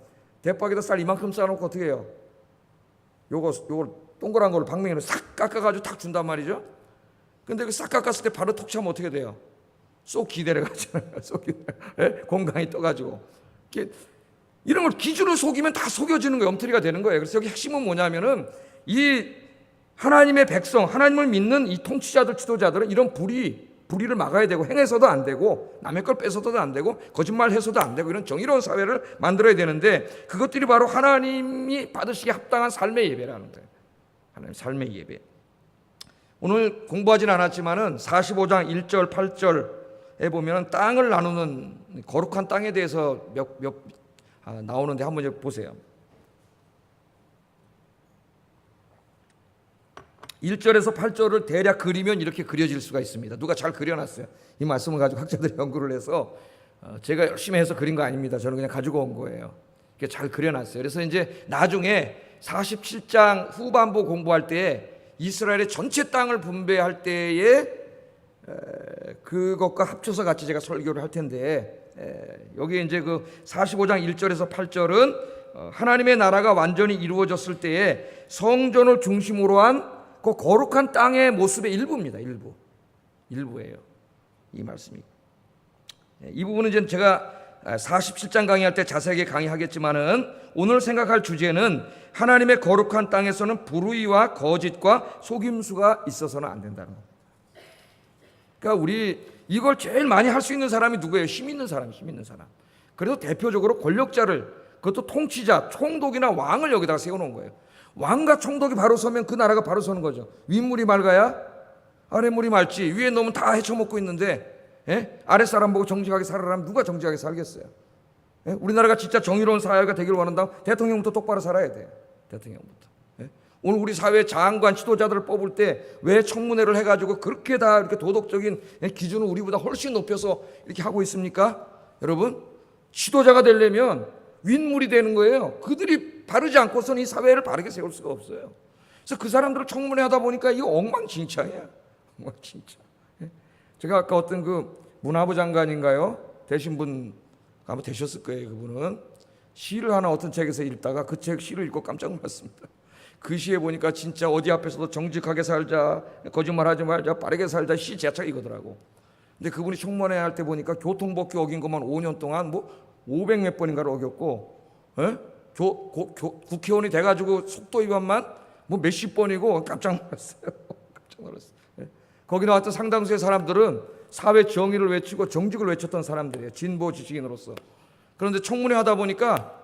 S1: 대박에다 쌀 이만큼 쌓아놓고 어떻게 해요? 요걸 동그란 걸 방맹이로 싹 깎아가지고 탁 준단 말이죠. 근데 그 싹 깎았을 때 바로 톡 차면 어떻게 돼요? 쏙 기대려 가잖아요. 쏙 기대려. 공간이 떠가지고. 이런 걸 기준을 속이면 다 속여지는 거예요. 엉터리가 되는 거예요. 그래서 여기 핵심은 뭐냐면은 이 하나님의 백성, 하나님을 믿는 이 통치자들, 지도자들은 이런 불의를 막아야 되고, 행해서도 안 되고, 남의 걸 뺏어도 안 되고, 거짓말해서도 안 되고, 이런 정의로운 사회를 만들어야 되는데 그것들이 바로 하나님이 받으시기에 합당한 삶의 예배라는 거예요. 하나님 삶의 예배. 오늘 공부하진 않았지만은 45장 1절 8절에 보면은 땅을 나누는 거룩한 땅에 대해서 나오는데 한번 보세요. 1절에서 8절을 대략 그리면 이렇게 그려질 수가 있습니다. 누가 잘 그려놨어요. 이 말씀을 가지고 학자들이 연구를 해서 제가 열심히 해서 그린 거 아닙니다. 저는 그냥 가지고 온 거예요. 이렇게 잘 그려놨어요. 그래서 이제 나중에 47장 후반부 공부할 때에 이스라엘의 전체 땅을 분배할 때에 그것과 합쳐서 같이 제가 설교를 할 텐데, 여기 이제 그 45장 1절에서 8절은 하나님의 나라가 완전히 이루어졌을 때에 성전을 중심으로 한 그 거룩한 땅의 모습의 일부입니다. 일부예요. 이 말씀이. 이 부분은 이제 제가 47장 강의할 때 자세하게 강의하겠지만은 오늘 생각할 주제는 하나님의 거룩한 땅에서는 불의와 거짓과 속임수가 있어서는 안 된다는 겁니다. 그러니까 우리 이걸 제일 많이 할 수 있는 사람이 누구예요? 힘 있는 사람. 그래서 대표적으로 권력자를, 그것도 통치자, 총독이나 왕을 여기다가 세워놓은 거예요. 왕과 총독이 바로 서면 그 나라가 바로 서는 거죠. 윗물이 맑아야 아랫물이 맑지. 위에 놈은 다 헤쳐먹고 있는데 아랫사람 보고 정직하게 살아라면 누가 정직하게 살겠어요? 우리나라가 진짜 정의로운 사회가 되기를 원한다면 대통령부터 똑바로 살아야 돼요. 대통령부터. 오늘 우리 사회 장관 지도자들을 뽑을 때 왜 청문회를 해가지고 그렇게 다 이렇게 도덕적인 기준을 우리보다 훨씬 높여서 이렇게 하고 있습니까? 여러분, 지도자가 되려면 윗물이 되는 거예요. 그들이 바르지 않고서는 이 사회를 바르게 세울 수가 없어요. 그래서 그 사람들을 청문회 하다 보니까 이거 엉망진창이야. 엉망진창. 제가 아까 어떤 그 문화부 장관인가요? 되신 분 아마 되셨을 거예요. 그분은 시를 하나 어떤 책에서 읽다가 그 책 시를 읽고 깜짝 놀랐습니다. 그 시에 보니까 진짜 어디 앞에서도 정직하게 살자, 거짓말하지 말자, 빠르게 살자 시 자체가 이거더라고. 근데 그분이 청문회 할 때 보니까 교통법규 어긴 것만 5년 동안 뭐 500몇 번인가를 어겼고, 국회의원이 돼가지고 속도 위반만 뭐 몇십 번이고 깜짝 놀랐어요. 깜짝 놀랐어요. 거기 나왔던 상당수의 사람들은 사회 정의를 외치고 정직을 외쳤던 사람들이에요. 진보 지식인으로서. 그런데 청문회 하다 보니까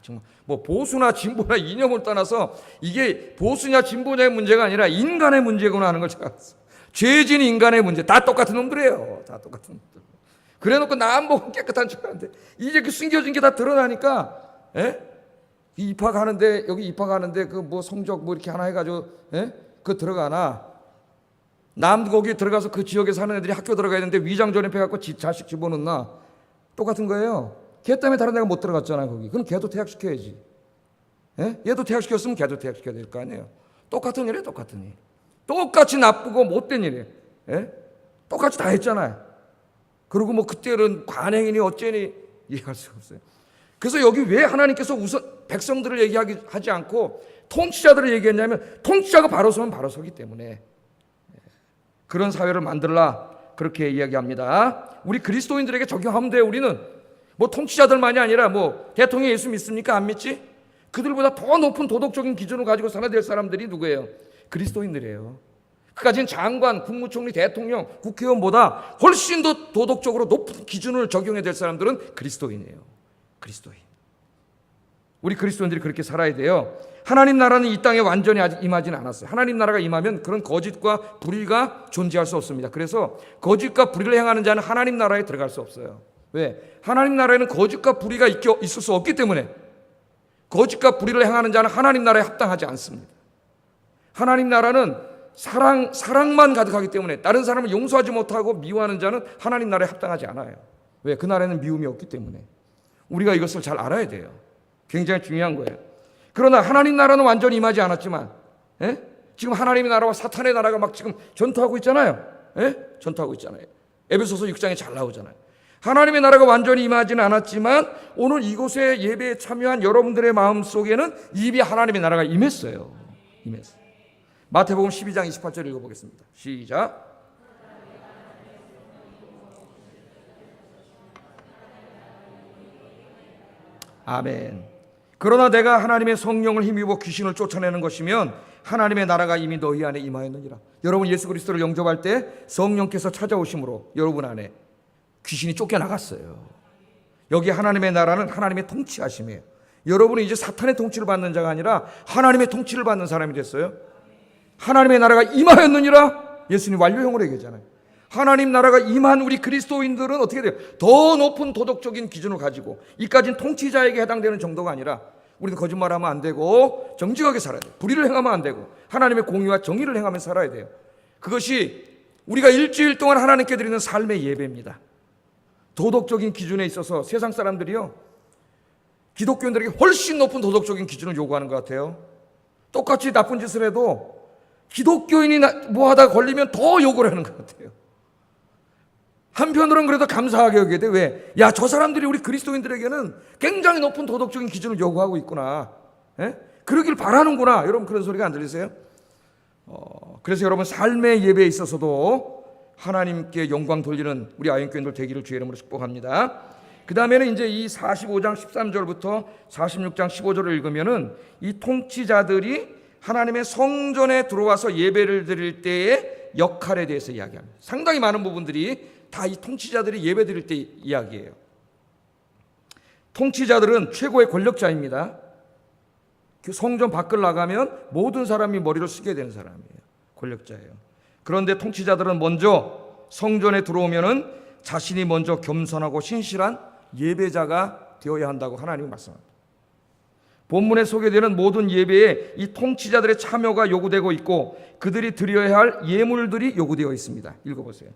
S1: 정말 뭐 보수나 진보나 이념을 떠나서 이게 보수냐 진보냐의 문제가 아니라 인간의 문제구나 하는 걸 제가 알았어요. 죄진 인간의 문제. 다 똑같은 놈들이에요. 다 똑같은 놈들. 그래놓고 남 보고 깨끗한 척하는데 이제 그 숨겨진 게 다 드러나니까, 입학하는데 여기 입학하는데 그 뭐 성적 뭐 이렇게 하나 해가지고 그 들어가나, 남 거기 들어가서 그 지역에 사는 애들이 학교 들어가야 되는데 위장 전입해갖고 자식 집어넣나, 똑같은 거예요. 걔 때문에 다른 애가 못 들어갔잖아 거기. 그럼 걔도 퇴학시켜야지. 얘도 퇴학시켰으면 걔도 퇴학시켜야 될 거 아니에요. 똑같은 일이에요. 똑같은 일. 똑같이 나쁘고 못된 일이에요. 똑같이 다 했잖아요. 그리고 뭐 그때는 관행이니 어째니 이해할 수가 없어요. 그래서 여기 왜 하나님께서 우선 백성들을 얘기하지 않고 통치자들을 얘기했냐면, 통치자가 바로 서면 바로 서기 때문에 그런 사회를 만들라, 그렇게 이야기합니다. 우리 그리스도인들에게 적용하면 돼요. 우리는 뭐 통치자들만이 아니라 뭐 대통령 예수 믿습니까? 안 믿지? 그들보다 더 높은 도덕적인 기준을 가지고 살아야 될 사람들이 누구예요? 그리스도인들이에요. 그까지는 장관, 국무총리, 대통령, 국회의원보다 훨씬 더 도덕적으로 높은 기준을 적용해야 될 사람들은 그리스도인이에요. 그리스도인. 우리 그리스도인들이 그렇게 살아야 돼요. 하나님 나라는 이 땅에 완전히 아직 임하지는 않았어요. 하나님 나라가 임하면 그런 거짓과 불의가 존재할 수 없습니다. 그래서 거짓과 불의를 행하는 자는 하나님 나라에 들어갈 수 없어요. 왜? 하나님 나라에는 거짓과 불의가 있을 수 없기 때문에 거짓과 불의를 행하는 자는 하나님 나라에 합당하지 않습니다. 하나님 나라는 사랑만 가득하기 때문에 다른 사람을 용서하지 못하고 미워하는 자는 하나님 나라에 합당하지 않아요. 왜? 그 나라에는 미움이 없기 때문에. 우리가 이것을 잘 알아야 돼요. 굉장히 중요한 거예요. 그러나 하나님 나라는 완전히 임하지 않았지만, 지금 하나님의 나라와 사탄의 나라가 막 지금 전투하고 있잖아요. 전투하고 있잖아요. 에베소서 6장에 잘 나오잖아요. 하나님의 나라가 완전히 임하지는 않았지만 오늘 이곳에 예배에 참여한 여러분들의 마음속에는 이미 하나님의 나라가 임했어요. 임했어요. 마태복음 12장 28절 읽어보겠습니다. 시작. 아멘. 그러나 내가 하나님의 성령을 힘입어 귀신을 쫓아내는 것이면 하나님의 나라가 이미 너희 안에 임하였느니라. 여러분 예수 그리스도를 영접할 때 성령께서 찾아오심으로 여러분 안에 귀신이 쫓겨나갔어요. 여기 하나님의 나라는 하나님의 통치하심이에요. 여러분은 이제 사탄의 통치를 받는 자가 아니라 하나님의 통치를 받는 사람이 됐어요. 하나님의 나라가 임하였느니라. 예수님 완료형으로 얘기하잖아요. 하나님 나라가 임한 우리 그리스도인들은 어떻게 돼요? 더 높은 도덕적인 기준을 가지고, 이까지는 통치자에게 해당되는 정도가 아니라 우리는 거짓말하면 안 되고 정직하게 살아야 돼요. 불의를 행하면 안 되고 하나님의 공의와 정의를 행하며 살아야 돼요. 그것이 우리가 일주일 동안 하나님께 드리는 삶의 예배입니다. 도덕적인 기준에 있어서 세상 사람들이요, 기독교인들에게 훨씬 높은 도덕적인 기준을 요구하는 것 같아요. 똑같이 나쁜 짓을 해도 기독교인이 뭐 하다가 걸리면 더 욕을 하는 것 같아요. 한편으로는 그래도 감사하게 여겨야 돼. 왜? 야, 저 사람들이 우리 그리스도인들에게는 굉장히 높은 도덕적인 기준을 요구하고 있구나. 그러길 바라는구나. 여러분 그런 소리가 안 들리세요? 그래서 여러분 삶의 예배에 있어서도 하나님께 영광 돌리는 우리 아현교인들 되기를 주의 이름으로 축복합니다. 그 다음에는 이제 이 45장 13절부터 46장 15절을 읽으면은 이 통치자들이 하나님의 성전에 들어와서 예배를 드릴 때의 역할에 대해서 이야기합니다. 상당히 많은 부분들이 다 이 통치자들이 예배 드릴 때 이야기예요. 통치자들은 최고의 권력자입니다. 그 성전 밖을 나가면 모든 사람이 머리를 숙여야 되는 사람이에요. 권력자예요. 그런데 통치자들은 먼저 성전에 들어오면은 자신이 먼저 겸손하고 신실한 예배자가 되어야 한다고 하나님이 말씀합니다. 본문에 소개되는 모든 예배에 이 통치자들의 참여가 요구되고 있고 그들이 드려야 할 예물들이 요구되어 있습니다. 읽어보세요.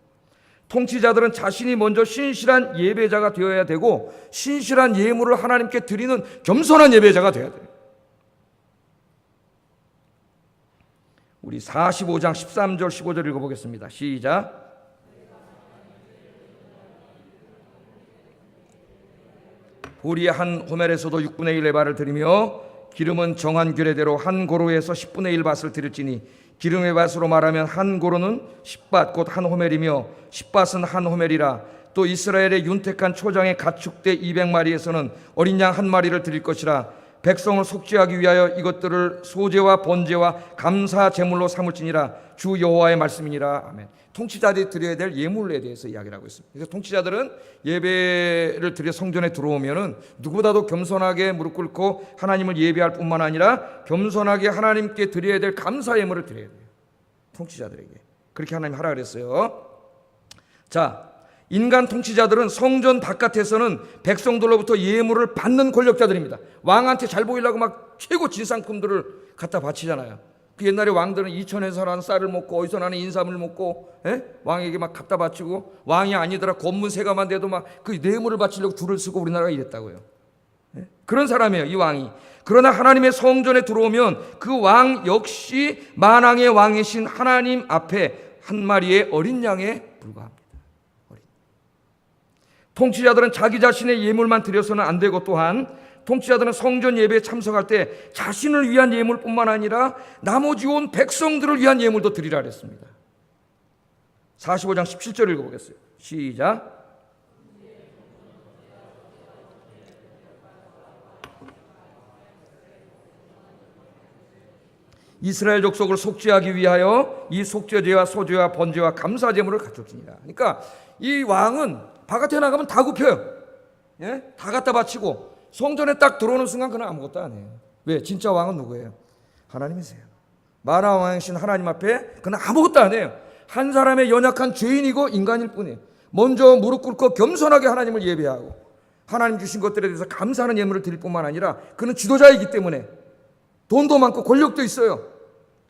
S1: 통치자들은 자신이 먼저 신실한 예배자가 되어야 되고 신실한 예물을 하나님께 드리는 겸손한 예배자가 되어야 돼요. 우리 45장 13절 15절 읽어보겠습니다. 시작. 보리의 한 호멜에서도 6분의 1 레바를 드리며 기름은 정한 규례대로 한 고로에서 10분의 1 밭을 드릴지니 기름의 밭으로 말하면 한 고로는 10밭 곧 한 호멜이며 10밭은 한 호멜이라. 또 이스라엘의 윤택한 초장의 가축대 200마리에서는 어린 양 한 마리를 드릴 것이라. 백성을 속죄하기 위하여 이것들을 소제와 번제와 감사 제물로 삼을지니라. 주 여호와의 말씀이니라. 아멘. 통치자들이 드려야 될 예물에 대해서 이야기를 하고 있습니다. 그래서 통치자들은 예배를 드려 성전에 들어오면은 누구보다도 겸손하게 무릎 꿇고 하나님을 예배할 뿐만 아니라 겸손하게 하나님께 드려야 될 감사 예물을 드려야 돼요. 통치자들에게 그렇게 하나님 하라 그랬어요. 자, 인간 통치자들은 성전 바깥에서는 백성들로부터 예물을 받는 권력자들입니다. 왕한테 잘 보이려고 막 최고 진상품들을 갖다 바치잖아요. 그 옛날에 왕들은 이천에서 나는 쌀을 먹고 어디서 나는 인삼을 먹고 왕에게 막 갖다 바치고, 왕이 아니더라 권문 세가만 돼도 막 그 뇌물을 바치려고 둘을 쓰고 우리나라가 이랬다고요. 그런 사람이에요, 이 왕이. 그러나 하나님의 성전에 들어오면 그 왕 역시 만왕의 왕이신 하나님 앞에 한 마리의 어린 양에 불과합니다. 통치자들은 자기 자신의 예물만 드려서는 안 되고, 또한 통치자들은 성전 예배에 참석할 때 자신을 위한 예물뿐만 아니라 나머지 온 백성들을 위한 예물도 드리라 그랬습니다. 45장 17절 읽어보겠어요. 시작. 이스라엘 족속을 속죄하기 위하여 이 속죄제와 소제와 번제와 감사 제물을 갖췄지니라. 그러니까 이 왕은 바깥에 나가면 다 굽혀요. 다 갖다 바치고 성전에 딱 들어오는 순간 그는 아무것도 안 해요. 왜? 진짜 왕은 누구예요? 하나님이세요. 만왕 왕이신 하나님 앞에 그는 아무것도 안 해요. 한 사람의 연약한 죄인이고 인간일 뿐이에요. 먼저 무릎 꿇고 겸손하게 하나님을 예배하고 하나님 주신 것들에 대해서 감사하는 예물을 드릴 뿐만 아니라 그는 지도자이기 때문에 돈도 많고 권력도 있어요.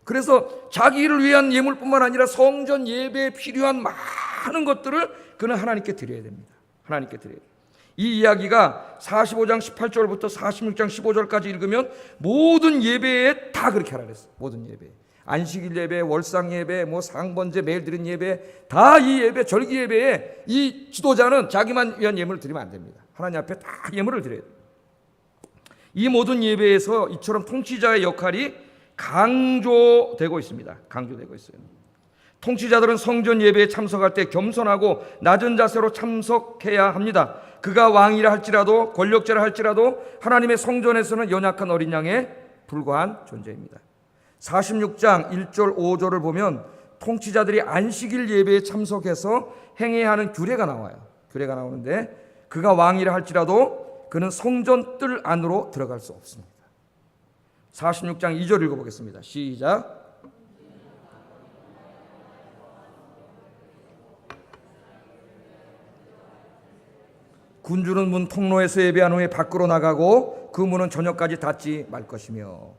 S1: 그래서 자기를 위한 예물뿐만 아니라 성전 예배에 필요한 많은 것들을 그는 하나님께 드려야 됩니다. 하나님께 드려야 돼요. 이 이야기가 45장 18절부터 46장 15절까지 읽으면 모든 예배에 다 그렇게 하라 그랬어요. 모든 예배, 안식일 예배, 월상 예배, 상번제, 매일 드린 예배, 다 이 예배, 절기 예배에 이 지도자는 자기만 위한 예물을 드리면 안 됩니다. 하나님 앞에 다 예물을 드려야 돼요. 이 모든 예배에서 이처럼 통치자의 역할이 강조되고 있습니다. 강조되고 있어요. 통치자들은 성전 예배에 참석할 때 겸손하고 낮은 자세로 참석해야 합니다. 그가 왕이라 할지라도 권력자라 할지라도 하나님의 성전에서는 연약한 어린 양에 불과한 존재입니다. 46장 1절 5절을 보면 통치자들이 안식일 예배에 참석해서 행해야 하는 규례가 나와요. 규례가 나오는데 그가 왕이라 할지라도 그는 성전 뜰 안으로 들어갈 수 없습니다. 46장 2절 읽어보겠습니다. 시작. 군주는 문 통로에서 예배한 후에 밖으로 나가고 그 문은 저녁까지 닫지 말 것이며,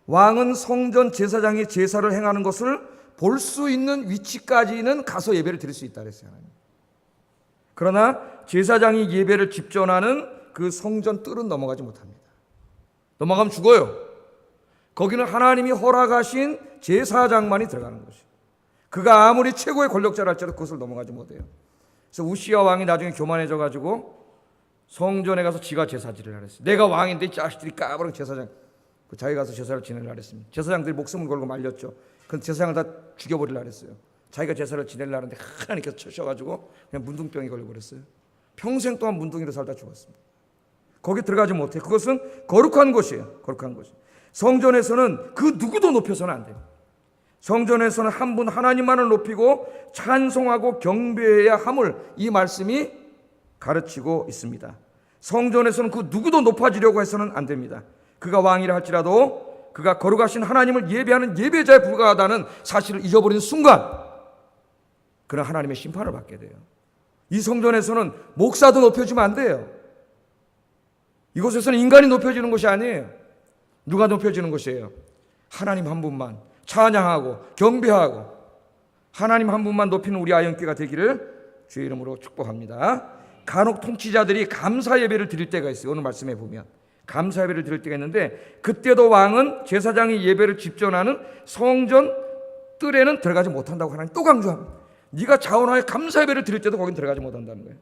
S1: 왕은 성전 제사장이 제사를 행하는 것을 볼 수 있는 위치까지는 가서 예배를 드릴 수 있다 그랬어요. 그러나 제사장이 예배를 집전하는 그 성전 뜰은 넘어가지 못합니다. 넘어가면 죽어요. 거기는 하나님이 허락하신 제사장만이 들어가는 것이에요. 그가 아무리 최고의 권력자라 할지라도 그것을 넘어가지 못해요. 그래서 우시야 왕이 나중에 교만해져 가지고 성전에 가서 지가 제사지를 하랬어요. 내가 왕인데 이 자식들이 까부랑 제사장, 자기 가서 제사를 지내려 했습니다. 제사장들이 목숨을 걸고 말렸죠. 그 제사장을 다 죽여버리려 했어요. 자기가 제사를 지내려 하는데 하나님께서 쳐셔가지고 그냥 문둥병이 걸려버렸어요. 평생 동안 문둥이로 살다 죽었습니다. 거기 들어가지 못해. 그것은 거룩한 곳이에요. 거룩한 곳. 성전에서는 그 누구도 높여서는 안 돼요. 성전에서는 한 분 하나님만을 높이고 찬송하고 경배해야 함을 이 말씀이 가르치고 있습니다. 성전에서는 그 누구도 높아지려고 해서는 안 됩니다. 그가 왕이라 할지라도 그가 거룩하신 하나님을 예배하는 예배자에 불과하다는 사실을 잊어버리는 순간 그는 하나님의 심판을 받게 돼요. 이 성전에서는 목사도 높여주면 안 돼요. 이곳에서는 인간이 높여지는 것이 아니에요. 누가 높여지는 것이에요? 하나님 한 분만 찬양하고 경배하고 하나님 한 분만 높이는 우리 아연교회가 되기를 주의 이름으로 축복합니다. 간혹 통치자들이 감사 예배를 드릴 때가 있어요. 오늘 말씀해 보면 감사 예배를 드릴 때가 있는데 그때도 왕은 제사장이 예배를 집전하는 성전 뜰에는 들어가지 못한다고 하나님 또 강조합니다. 네가 자원하여 감사 예배를 드릴 때도 거긴 들어가지 못한다는 거예요.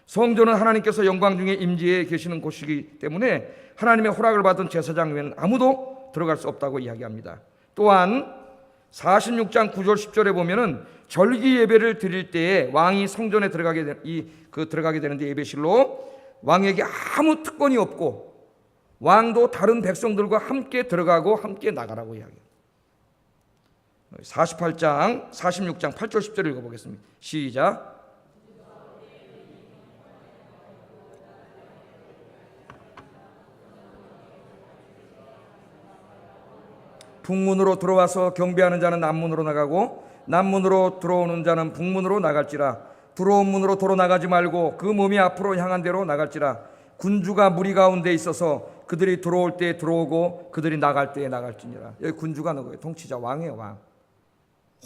S1: 성전은 하나님께서 영광 중에 임재해 계시는 곳이기 때문에 하나님의 허락을 받은 제사장 외에는 아무도 들어갈 수 없다고 이야기합니다. 또한 46장 9절 10절에 보면은 절기 예배를 드릴 때에 왕이 성전에 들어가게 되는데 예배실로 왕에게 아무 특권이 없고 왕도 다른 백성들과 함께 들어가고 함께 나가라고 이야기해요. 46장 8절 10절 읽어보겠습니다. 시작. 북문으로 들어와서 경배하는 자는 남문으로 나가고 남문으로 들어오는 자는 북문으로 나갈지라. 들어온 문으로 도로 나가지 말고 그 몸이 앞으로 향한 대로 나갈지라. 군주가 무리 가운데 있어서 그들이 들어올 때 들어오고 그들이 나갈 때 나갈지니라. 여기 군주가 누구예요? 통치자, 왕이에요. 왕.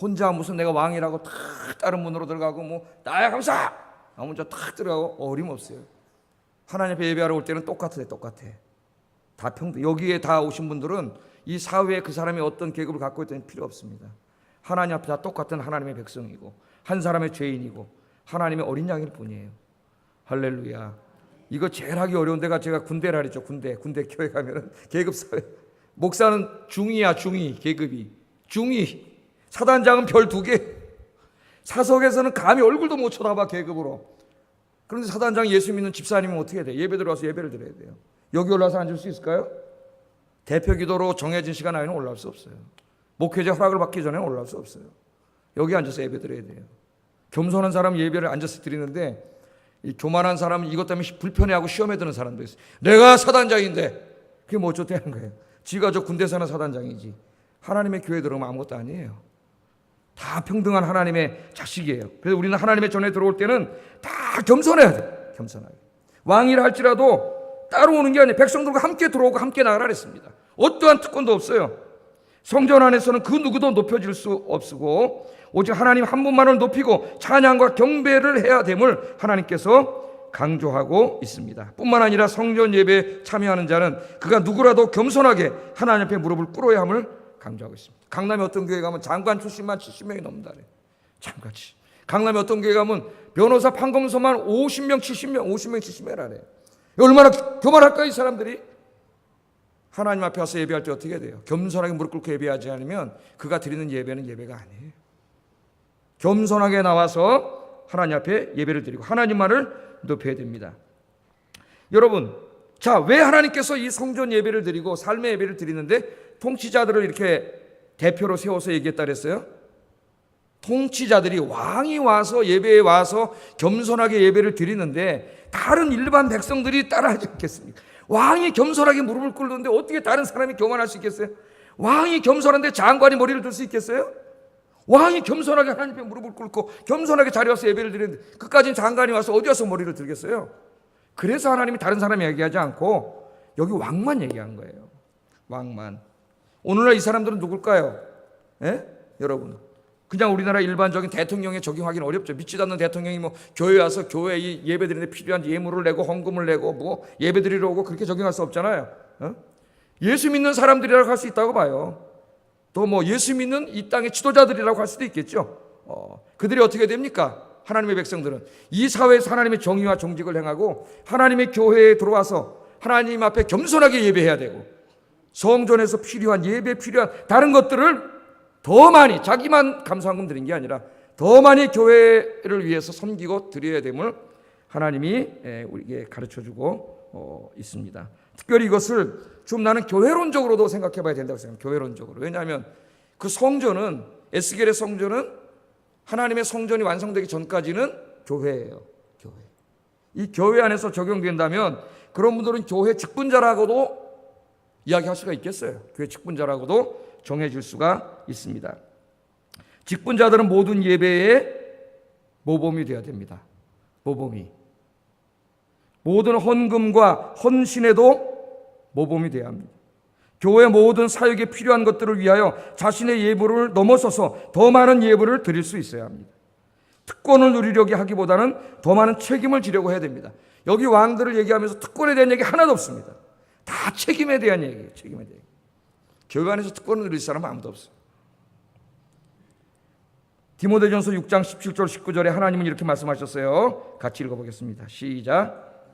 S1: 혼자 무슨 내가 왕이라고 탁 다른 문으로 들어가고 뭐 나야 감사 나 혼자 탁 들어가고 어림없어요. 하나님 앞에 예배하러 올 때는 똑같아. 다 평등. 여기에 다 오신 분들은 이 사회에 그 사람이 어떤 계급을 갖고 있다는 필요 없습니다. 하나님 앞에 다 똑같은 하나님의 백성이고 한 사람의 죄인이고 하나님의 어린 양일 뿐이에요. 할렐루야. 이거 제일 하기 어려운 데가 제가 군대라 그랬죠. 군대 교회 가면은 계급 사회. 목사는 중위야, 중위 계급이. 중위. 사단장은 별 2개. 사석에서는 감히 얼굴도 못 쳐다봐 계급으로. 그런데 사단장 예수 믿는 집사님은 어떻게 해야 돼? 예배 들어와서 예배를 드려야 돼요. 여기 올라와서 앉을 수 있을까요? 대표 기도로 정해진 시간 안에는 올라올 수 없어요. 목회자 허락을 받기 전에는 올라올 수 없어요. 여기 앉아서 예배 드려야 돼요. 겸손한 사람 예배를 앉아서 드리는데 이 교만한 사람은 이것 때문에 불편해하고 시험에 드는 사람도 있어요. 내가 사단장인데 그게 뭐 어쩌다는 거예요. 지가 저 군대 사는 사단장이지. 하나님의 교회 들어오면 아무것도 아니에요. 다 평등한 하나님의 자식이에요. 그래서 우리는 하나님의 전에 들어올 때는 다 겸손해야 돼. 겸손하게. 왕이라 할지라도 따로 오는 게 아니에요. 백성들과 함께 들어오고 함께 나가라 했습니다. 어떠한 특권도 없어요. 성전 안에서는 그 누구도 높여질 수 없고 오직 하나님 한 분만을 높이고 찬양과 경배를 해야 됨을 하나님께서 강조하고 있습니다. 뿐만 아니라 성전 예배에 참여하는 자는 그가 누구라도 겸손하게 하나님 앞에 무릎을 꿇어야 함을 강조하고 있습니다. 강남에 어떤 교회 가면 장관 출신만 70명이 넘는다 그래요. 장관이. 강남에 어떤 교회 가면 변호사 판검소만 50명 70명이라 그래요. 얼마나 교만할까 이 사람들이. 하나님 앞에 와서 예배할 때 어떻게 해야 돼요? 겸손하게 무릎 꿇고 예배하지 않으면 그가 드리는 예배는 예배가 아니에요. 겸손하게 나와서 하나님 앞에 예배를 드리고 하나님만을 높여야 됩니다. 여러분, 자, 왜 하나님께서 이 성전 예배를 드리고 삶의 예배를 드리는데 통치자들을 이렇게 대표로 세워서 얘기했다 그랬어요? 통치자들이 왕이 와서 예배에 와서 겸손하게 예배를 드리는데 다른 일반 백성들이 따라하지 않겠습니까? 왕이 겸손하게 무릎을 꿇는데 어떻게 다른 사람이 교만할 수 있겠어요? 왕이 겸손한데 장관이 머리를 들 수 있겠어요? 왕이 겸손하게 하나님 앞에 무릎을 꿇고 겸손하게 자리에 와서 예배를 드리는데 그까지는 장관이 와서 어디 와서 머리를 들겠어요? 그래서 하나님이 다른 사람 얘기하지 않고 여기 왕만 얘기한 거예요. 왕만. 오늘날 이 사람들은 누굴까요? 예? 여러분, 그냥 우리나라 일반적인 대통령에 적용하기는 어렵죠. 믿지도 않는 대통령이 뭐 교회 와서 교회 예배 드리는데 필요한 예물을 내고 헌금을 내고 뭐 예배 드리러 오고 그렇게 적용할 수 없잖아요. 예수 믿는 사람들이라고 할 수 있다고 봐요. 또 뭐 예수 믿는 이 땅의 지도자들이라고 할 수도 있겠죠. 그들이 어떻게 됩니까? 하나님의 백성들은 이 사회에서 하나님의 정의와 정직을 행하고 하나님의 교회에 들어와서 하나님 앞에 겸손하게 예배해야 되고 성전에서 필요한 예배에 필요한 다른 것들을 더 많이 자기만 감사한금 드린 게 아니라 더 많이 교회를 위해서 섬기고 드려야 됨을 하나님이 우리에게 가르쳐주고 있습니다. 특별히 이것을 좀 나는 교회론적으로도 생각해 봐야 된다고 생각합니다. 교회론적으로. 왜냐하면 그 성전은 에스겔의 성전은 하나님의 성전이 완성되기 전까지는 교회예요. 교회. 이 교회 안에서 적용된다면 그런 분들은 교회 직분자라고도 이야기할 수가 있겠어요. 교회 직분자라고도 정해질 수가 있습니다. 직분자들은 모든 예배에 모범이 되어야 됩니다. 모범이. 모든 헌금과 헌신에도 모범이 되어야 합니다. 교회 모든 사역에 필요한 것들을 위하여 자신의 예물을 넘어서서 더 많은 예물을 드릴 수 있어야 합니다. 특권을 누리려고 하기보다는 더 많은 책임을 지려고 해야 됩니다. 여기 왕들을 얘기하면서 특권에 대한 얘기 하나도 없습니다. 다 책임에 대한 얘기예요. 책임에 대한 얘기. 교회 안에서 특권을 누릴 사람은 아무도 없어요. 디모데전서 6장 17절 19절에 하나님은 이렇게 말씀하셨어요. 같이 읽어보겠습니다. 시작.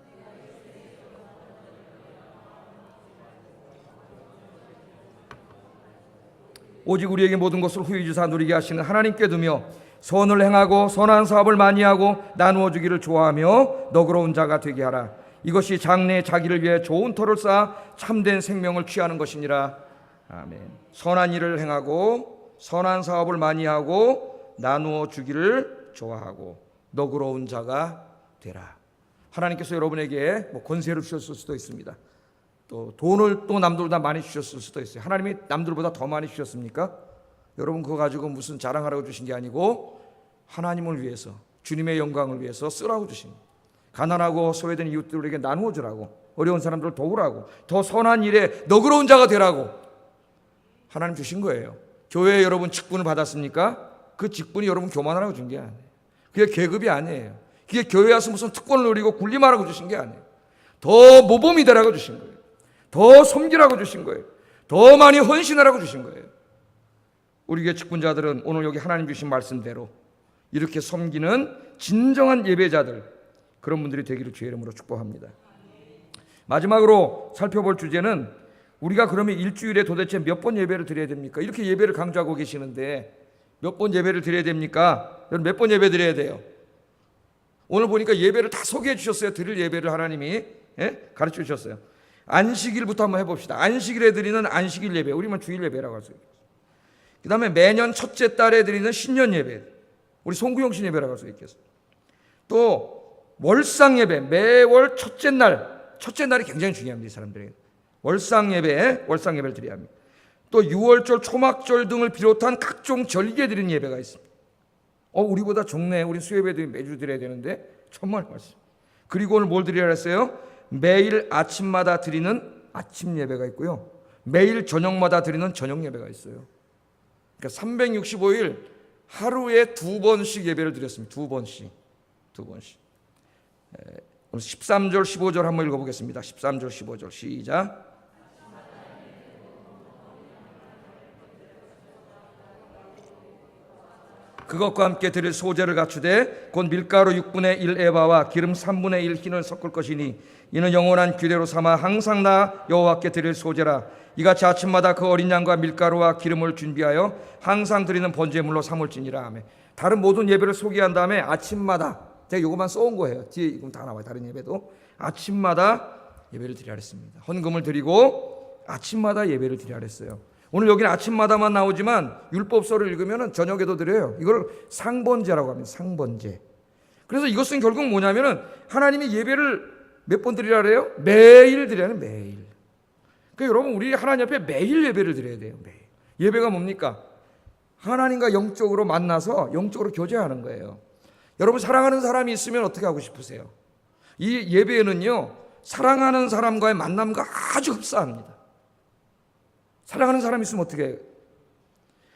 S1: 오직 우리에게 모든 것을 후히 주사 누리게 하시는 하나님께 두며 선을 행하고 선한 사업을 많이 하고 나누어 주기를 좋아하며 너그러운 자가 되게 하라. 이것이 장래에 자기를 위해 좋은 터를 쌓아 참된 생명을 취하는 것이니라. 아멘. 선한 일을 행하고 선한 사업을 많이 하고 나누어 주기를 좋아하고 너그러운 자가 되라. 하나님께서 여러분에게 권세를 주셨을 수도 있습니다. 또 돈을 또 남들보다 많이 주셨을 수도 있어요. 하나님이 남들보다 더 많이 주셨습니까? 여러분 그거 가지고 무슨 자랑하라고 주신 게 아니고 하나님을 위해서, 주님의 영광을 위해서 쓰라고 주신 거예요. 가난하고 소외된 이웃들에게 나누어 주라고, 어려운 사람들을 도우라고, 더 선한 일에 너그러운 자가 되라고 하나님 주신 거예요. 교회에 여러분 직분을 받았습니까? 그 직분이 여러분 교만하라고 준 게 아니에요. 그게 계급이 아니에요. 그게 교회 와서 무슨 특권을 누리고 군림하라고 주신 게 아니에요. 더 모범이 되라고 주신 거예요. 더 섬기라고 주신 거예요. 더 많이 헌신하라고 주신 거예요. 우리 교회 직분자들은 오늘 여기 하나님 주신 말씀대로 이렇게 섬기는 진정한 예배자들, 그런 분들이 되기를 주의 이름으로 축복합니다. 마지막으로 살펴볼 주제는 우리가 그러면 일주일에 도대체 몇 번 예배를 드려야 됩니까? 이렇게 예배를 강조하고 계시는데 몇 번 예배를 드려야 됩니까? 여러분 몇 번 예배 드려야 돼요? 오늘 보니까 예배를 다 소개해 주셨어요. 드릴 예배를 하나님이 가르쳐 주셨어요. 안식일부터 한번 해봅시다. 안식일에 드리는 안식일 예배, 우리만 주일 예배라고 할 수 있겠어요. 그 다음에 매년 첫째 달에 드리는 신년 예배, 우리 송구영신 예배라고 할 수 있겠어요. 또 월상 예배, 매월 첫째 날이 굉장히 중요합니다. 이 사람들에게 월상 예배를 드려야 합니다. 또 유월절, 초막절 등을 비롯한 각종 절기에 드리는 예배가 있습니다. 우리보다 적네. 우리 수예배도 매주 드려야 되는데 정말 말씀. 그리고 오늘 뭘 드리라 했어요? 매일 아침마다 드리는 아침 예배가 있고요, 매일 저녁마다 드리는 저녁 예배가 있어요. 그러니까 365일 하루에 2번씩 예배를 드렸습니다. 2번씩. 오늘 13절 15절 한번 읽어보겠습니다. 13절 15절 시작. 그것과 함께 드릴 소제를 갖추되 곧 밀가루 6분의 1 에바와 기름 3분의 1 흰을 섞을 것이니 이는 영원한 규례로 삼아 항상 나 여호와께 드릴 소제라. 이같이 아침마다 그 어린 양과 밀가루와 기름을 준비하여 항상 드리는 번제물로 삼을지니라. 아멘. 다른 모든 예배를 소개한 다음에 아침마다, 제가 이것만 써온 거예요. 뒤에 이건 다 나와요. 다른 예배도 아침마다 예배를 드리라 했습니다. 헌금을 드리고 아침마다 예배를 드리라 했어요. 오늘 여기는 아침마다만 나오지만 율법서를 읽으면 저녁에도 드려요. 이걸 상번제라고 합니다. 상번제. 그래서 이것은 결국 뭐냐면은 하나님이 예배를 몇 번 드리라 그래요? 매일 드리라는, 매일. 그러니까 여러분 우리 하나님 앞에 매일 예배를 드려야 돼요. 매일. 예배가 뭡니까? 하나님과 영적으로 만나서 영적으로 교제하는 거예요. 여러분 사랑하는 사람이 있으면 어떻게 하고 싶으세요? 이 예배는요, 사랑하는 사람과의 만남과 아주 흡사합니다. 사랑하는 사람이 있으면 어떻게 해요?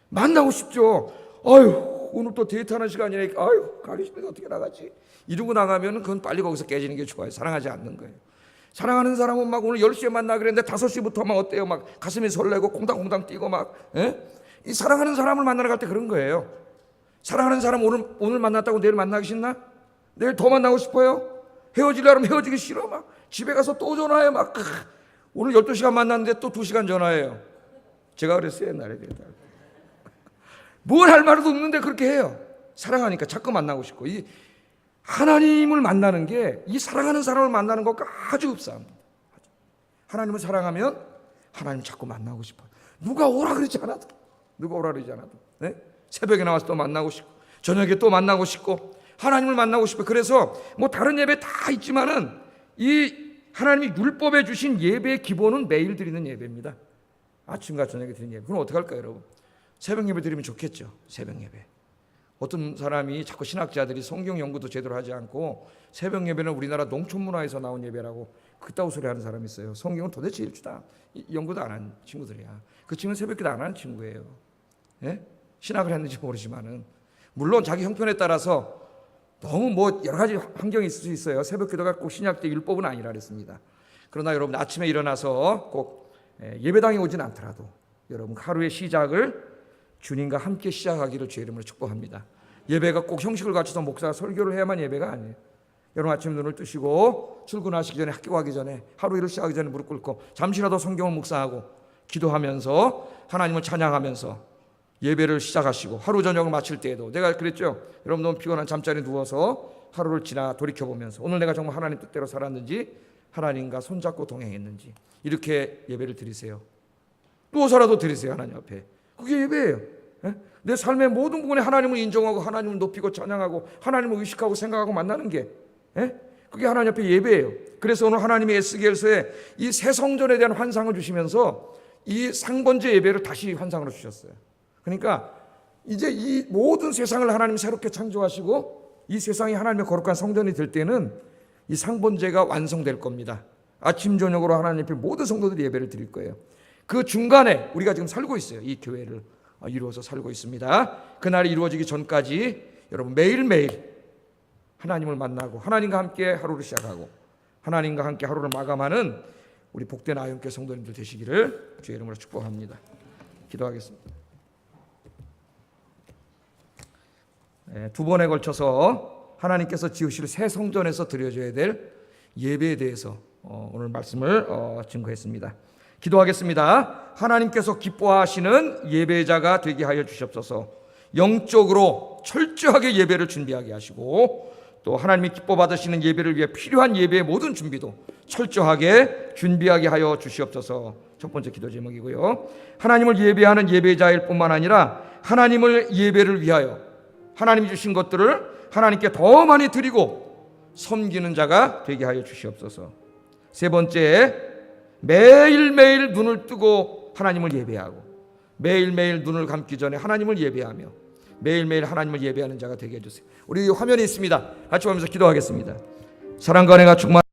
S1: 만나고 싶죠. 오늘 또 데이트하는 시간이니까 가리시는데 어떻게 나가지? 이러고 나가면 그건 빨리 거기서 깨지는 게 좋아요. 사랑하지 않는 거예요. 사랑하는 사람은 막 오늘 10시에 만나 그랬는데 5시부터 막 어때요? 막 가슴이 설레고 콩당콩당 뛰고 막. 이 사랑하는 사람을 만나러 갈 때 그런 거예요. 사랑하는 사람 오늘 만났다고 내일 만나기 싫나? 내일 더 만나고 싶어요? 헤어지려면 헤어지기 싫어. 막 집에 가서 또 전화해. 막 오늘 12시간 만났는데 또 2시간 전화해요. 제가 그랬어요. 옛날에. 뭘 할 말도 없는데 그렇게 해요. 사랑하니까 자꾸 만나고 싶고. 이 하나님을 만나는 게 이 사랑하는 사람을 만나는 것과 아주 흡사합니다. 하나님을 사랑하면 하나님 자꾸 만나고 싶어요. 누가 오라 그러지 않아도, 네? 새벽에 나와서 또 만나고 싶고, 저녁에 또 만나고 싶고, 하나님을 만나고 싶어요. 그래서 뭐 다른 예배 다 있지만은 이 하나님이 율법에 주신 예배의 기본은 매일 드리는 예배입니다. 아침과 저녁에 드리는 예배. 그럼 어떻게 할까요, 여러분? 새벽 예배 드리면 좋겠죠. 새벽 예배. 어떤 사람이 자꾸 신학자들이 성경 연구도 제대로 하지 않고 새벽 예배는 우리나라 농촌 문화에서 나온 예배라고 그따구 소리 하는 사람이 있어요. 성경은 도대체 일주다. 연구도 안 한 친구들이야. 그 친구는 새벽기도 안 하는 친구예요. 신학을 했는지 모르지만은 물론 자기 형편에 따라서 너무 뭐 여러 가지 환경이 있을 수 있어요. 새벽기도가 꼭 신약적 율법은 아니라 그랬습니다. 그러나 여러분 아침에 일어나서 꼭 예배당에 오진 않더라도 여러분 하루의 시작을 주님과 함께 시작하기를 주의 이름으로 축복합니다. 예배가 꼭 형식을 갖춰서 목사가 설교를 해야만 예배가 아니에요. 여러분 아침 눈을 뜨시고 출근하시기 전에 학교 가기 전에 하루 일을 시작하기 전에 무릎 꿇고 잠시라도 성경을 묵상하고 기도하면서 하나님을 찬양하면서 예배를 시작하시고 하루 저녁을 마칠 때에도 내가 그랬죠. 여러분 너무 피곤한 잠자리에 누워서 하루를 지나 돌이켜보면서 오늘 내가 정말 하나님 뜻대로 살았는지 하나님과 손잡고 동행했는지 이렇게 예배를 드리세요. 누워서라도 드리세요. 하나님 앞에. 그게 예배예요. 내 삶의 모든 부분에 하나님을 인정하고 하나님을 높이고 찬양하고 하나님을 의식하고 생각하고 만나는 게 그게 하나님 앞에 예배예요. 그래서 오늘 하나님의 에스겔서에 이 새 성전에 대한 환상을 주시면서 이 상번제 예배를 다시 환상으로 주셨어요. 그러니까 이제 이 모든 세상을 하나님이 새롭게 창조하시고 이 세상이 하나님의 거룩한 성전이 될 때는 이 상번제가 완성될 겁니다. 아침 저녁으로 하나님 앞에 모든 성도들이 예배를 드릴 거예요. 그 중간에 우리가 지금 살고 있어요. 이 교회를 이루어서 살고 있습니다. 그날이 이루어지기 전까지 여러분 매일매일 하나님을 만나고 하나님과 함께 하루를 시작하고 하나님과 함께 하루를 마감하는 우리 복된 아영교회 성도님들 되시기를 주의 이름으로 축복합니다. 기도하겠습니다. 두 번에 걸쳐서 하나님께서 지으실 새 성전에서 드려져야 될 예배에 대해서 오늘 말씀을 증거했습니다. 기도하겠습니다. 하나님께서 기뻐하시는 예배자가 되게 하여 주시옵소서. 영적으로 철저하게 예배를 준비하게 하시고 또 하나님이 기뻐 받으시는 예배를 위해 필요한 예배의 모든 준비도 철저하게 준비하게 하여 주시옵소서. 첫 번째 기도 제목이고요. 하나님을 예배하는 예배자일 뿐만 아니라 하나님을 예배를 위하여 하나님이 주신 것들을 하나님께 더 많이 드리고 섬기는 자가 되게 하여 주시옵소서. 세 번째, 매일매일 눈을 뜨고 하나님을 예배하고 매일매일 눈을 감기 전에 하나님을 예배하며 매일매일 하나님을 예배하는 자가 되게 해주세요. 우리 화면에 있습니다. 같이 보면서 기도하겠습니다. 사랑과 은혜가 충만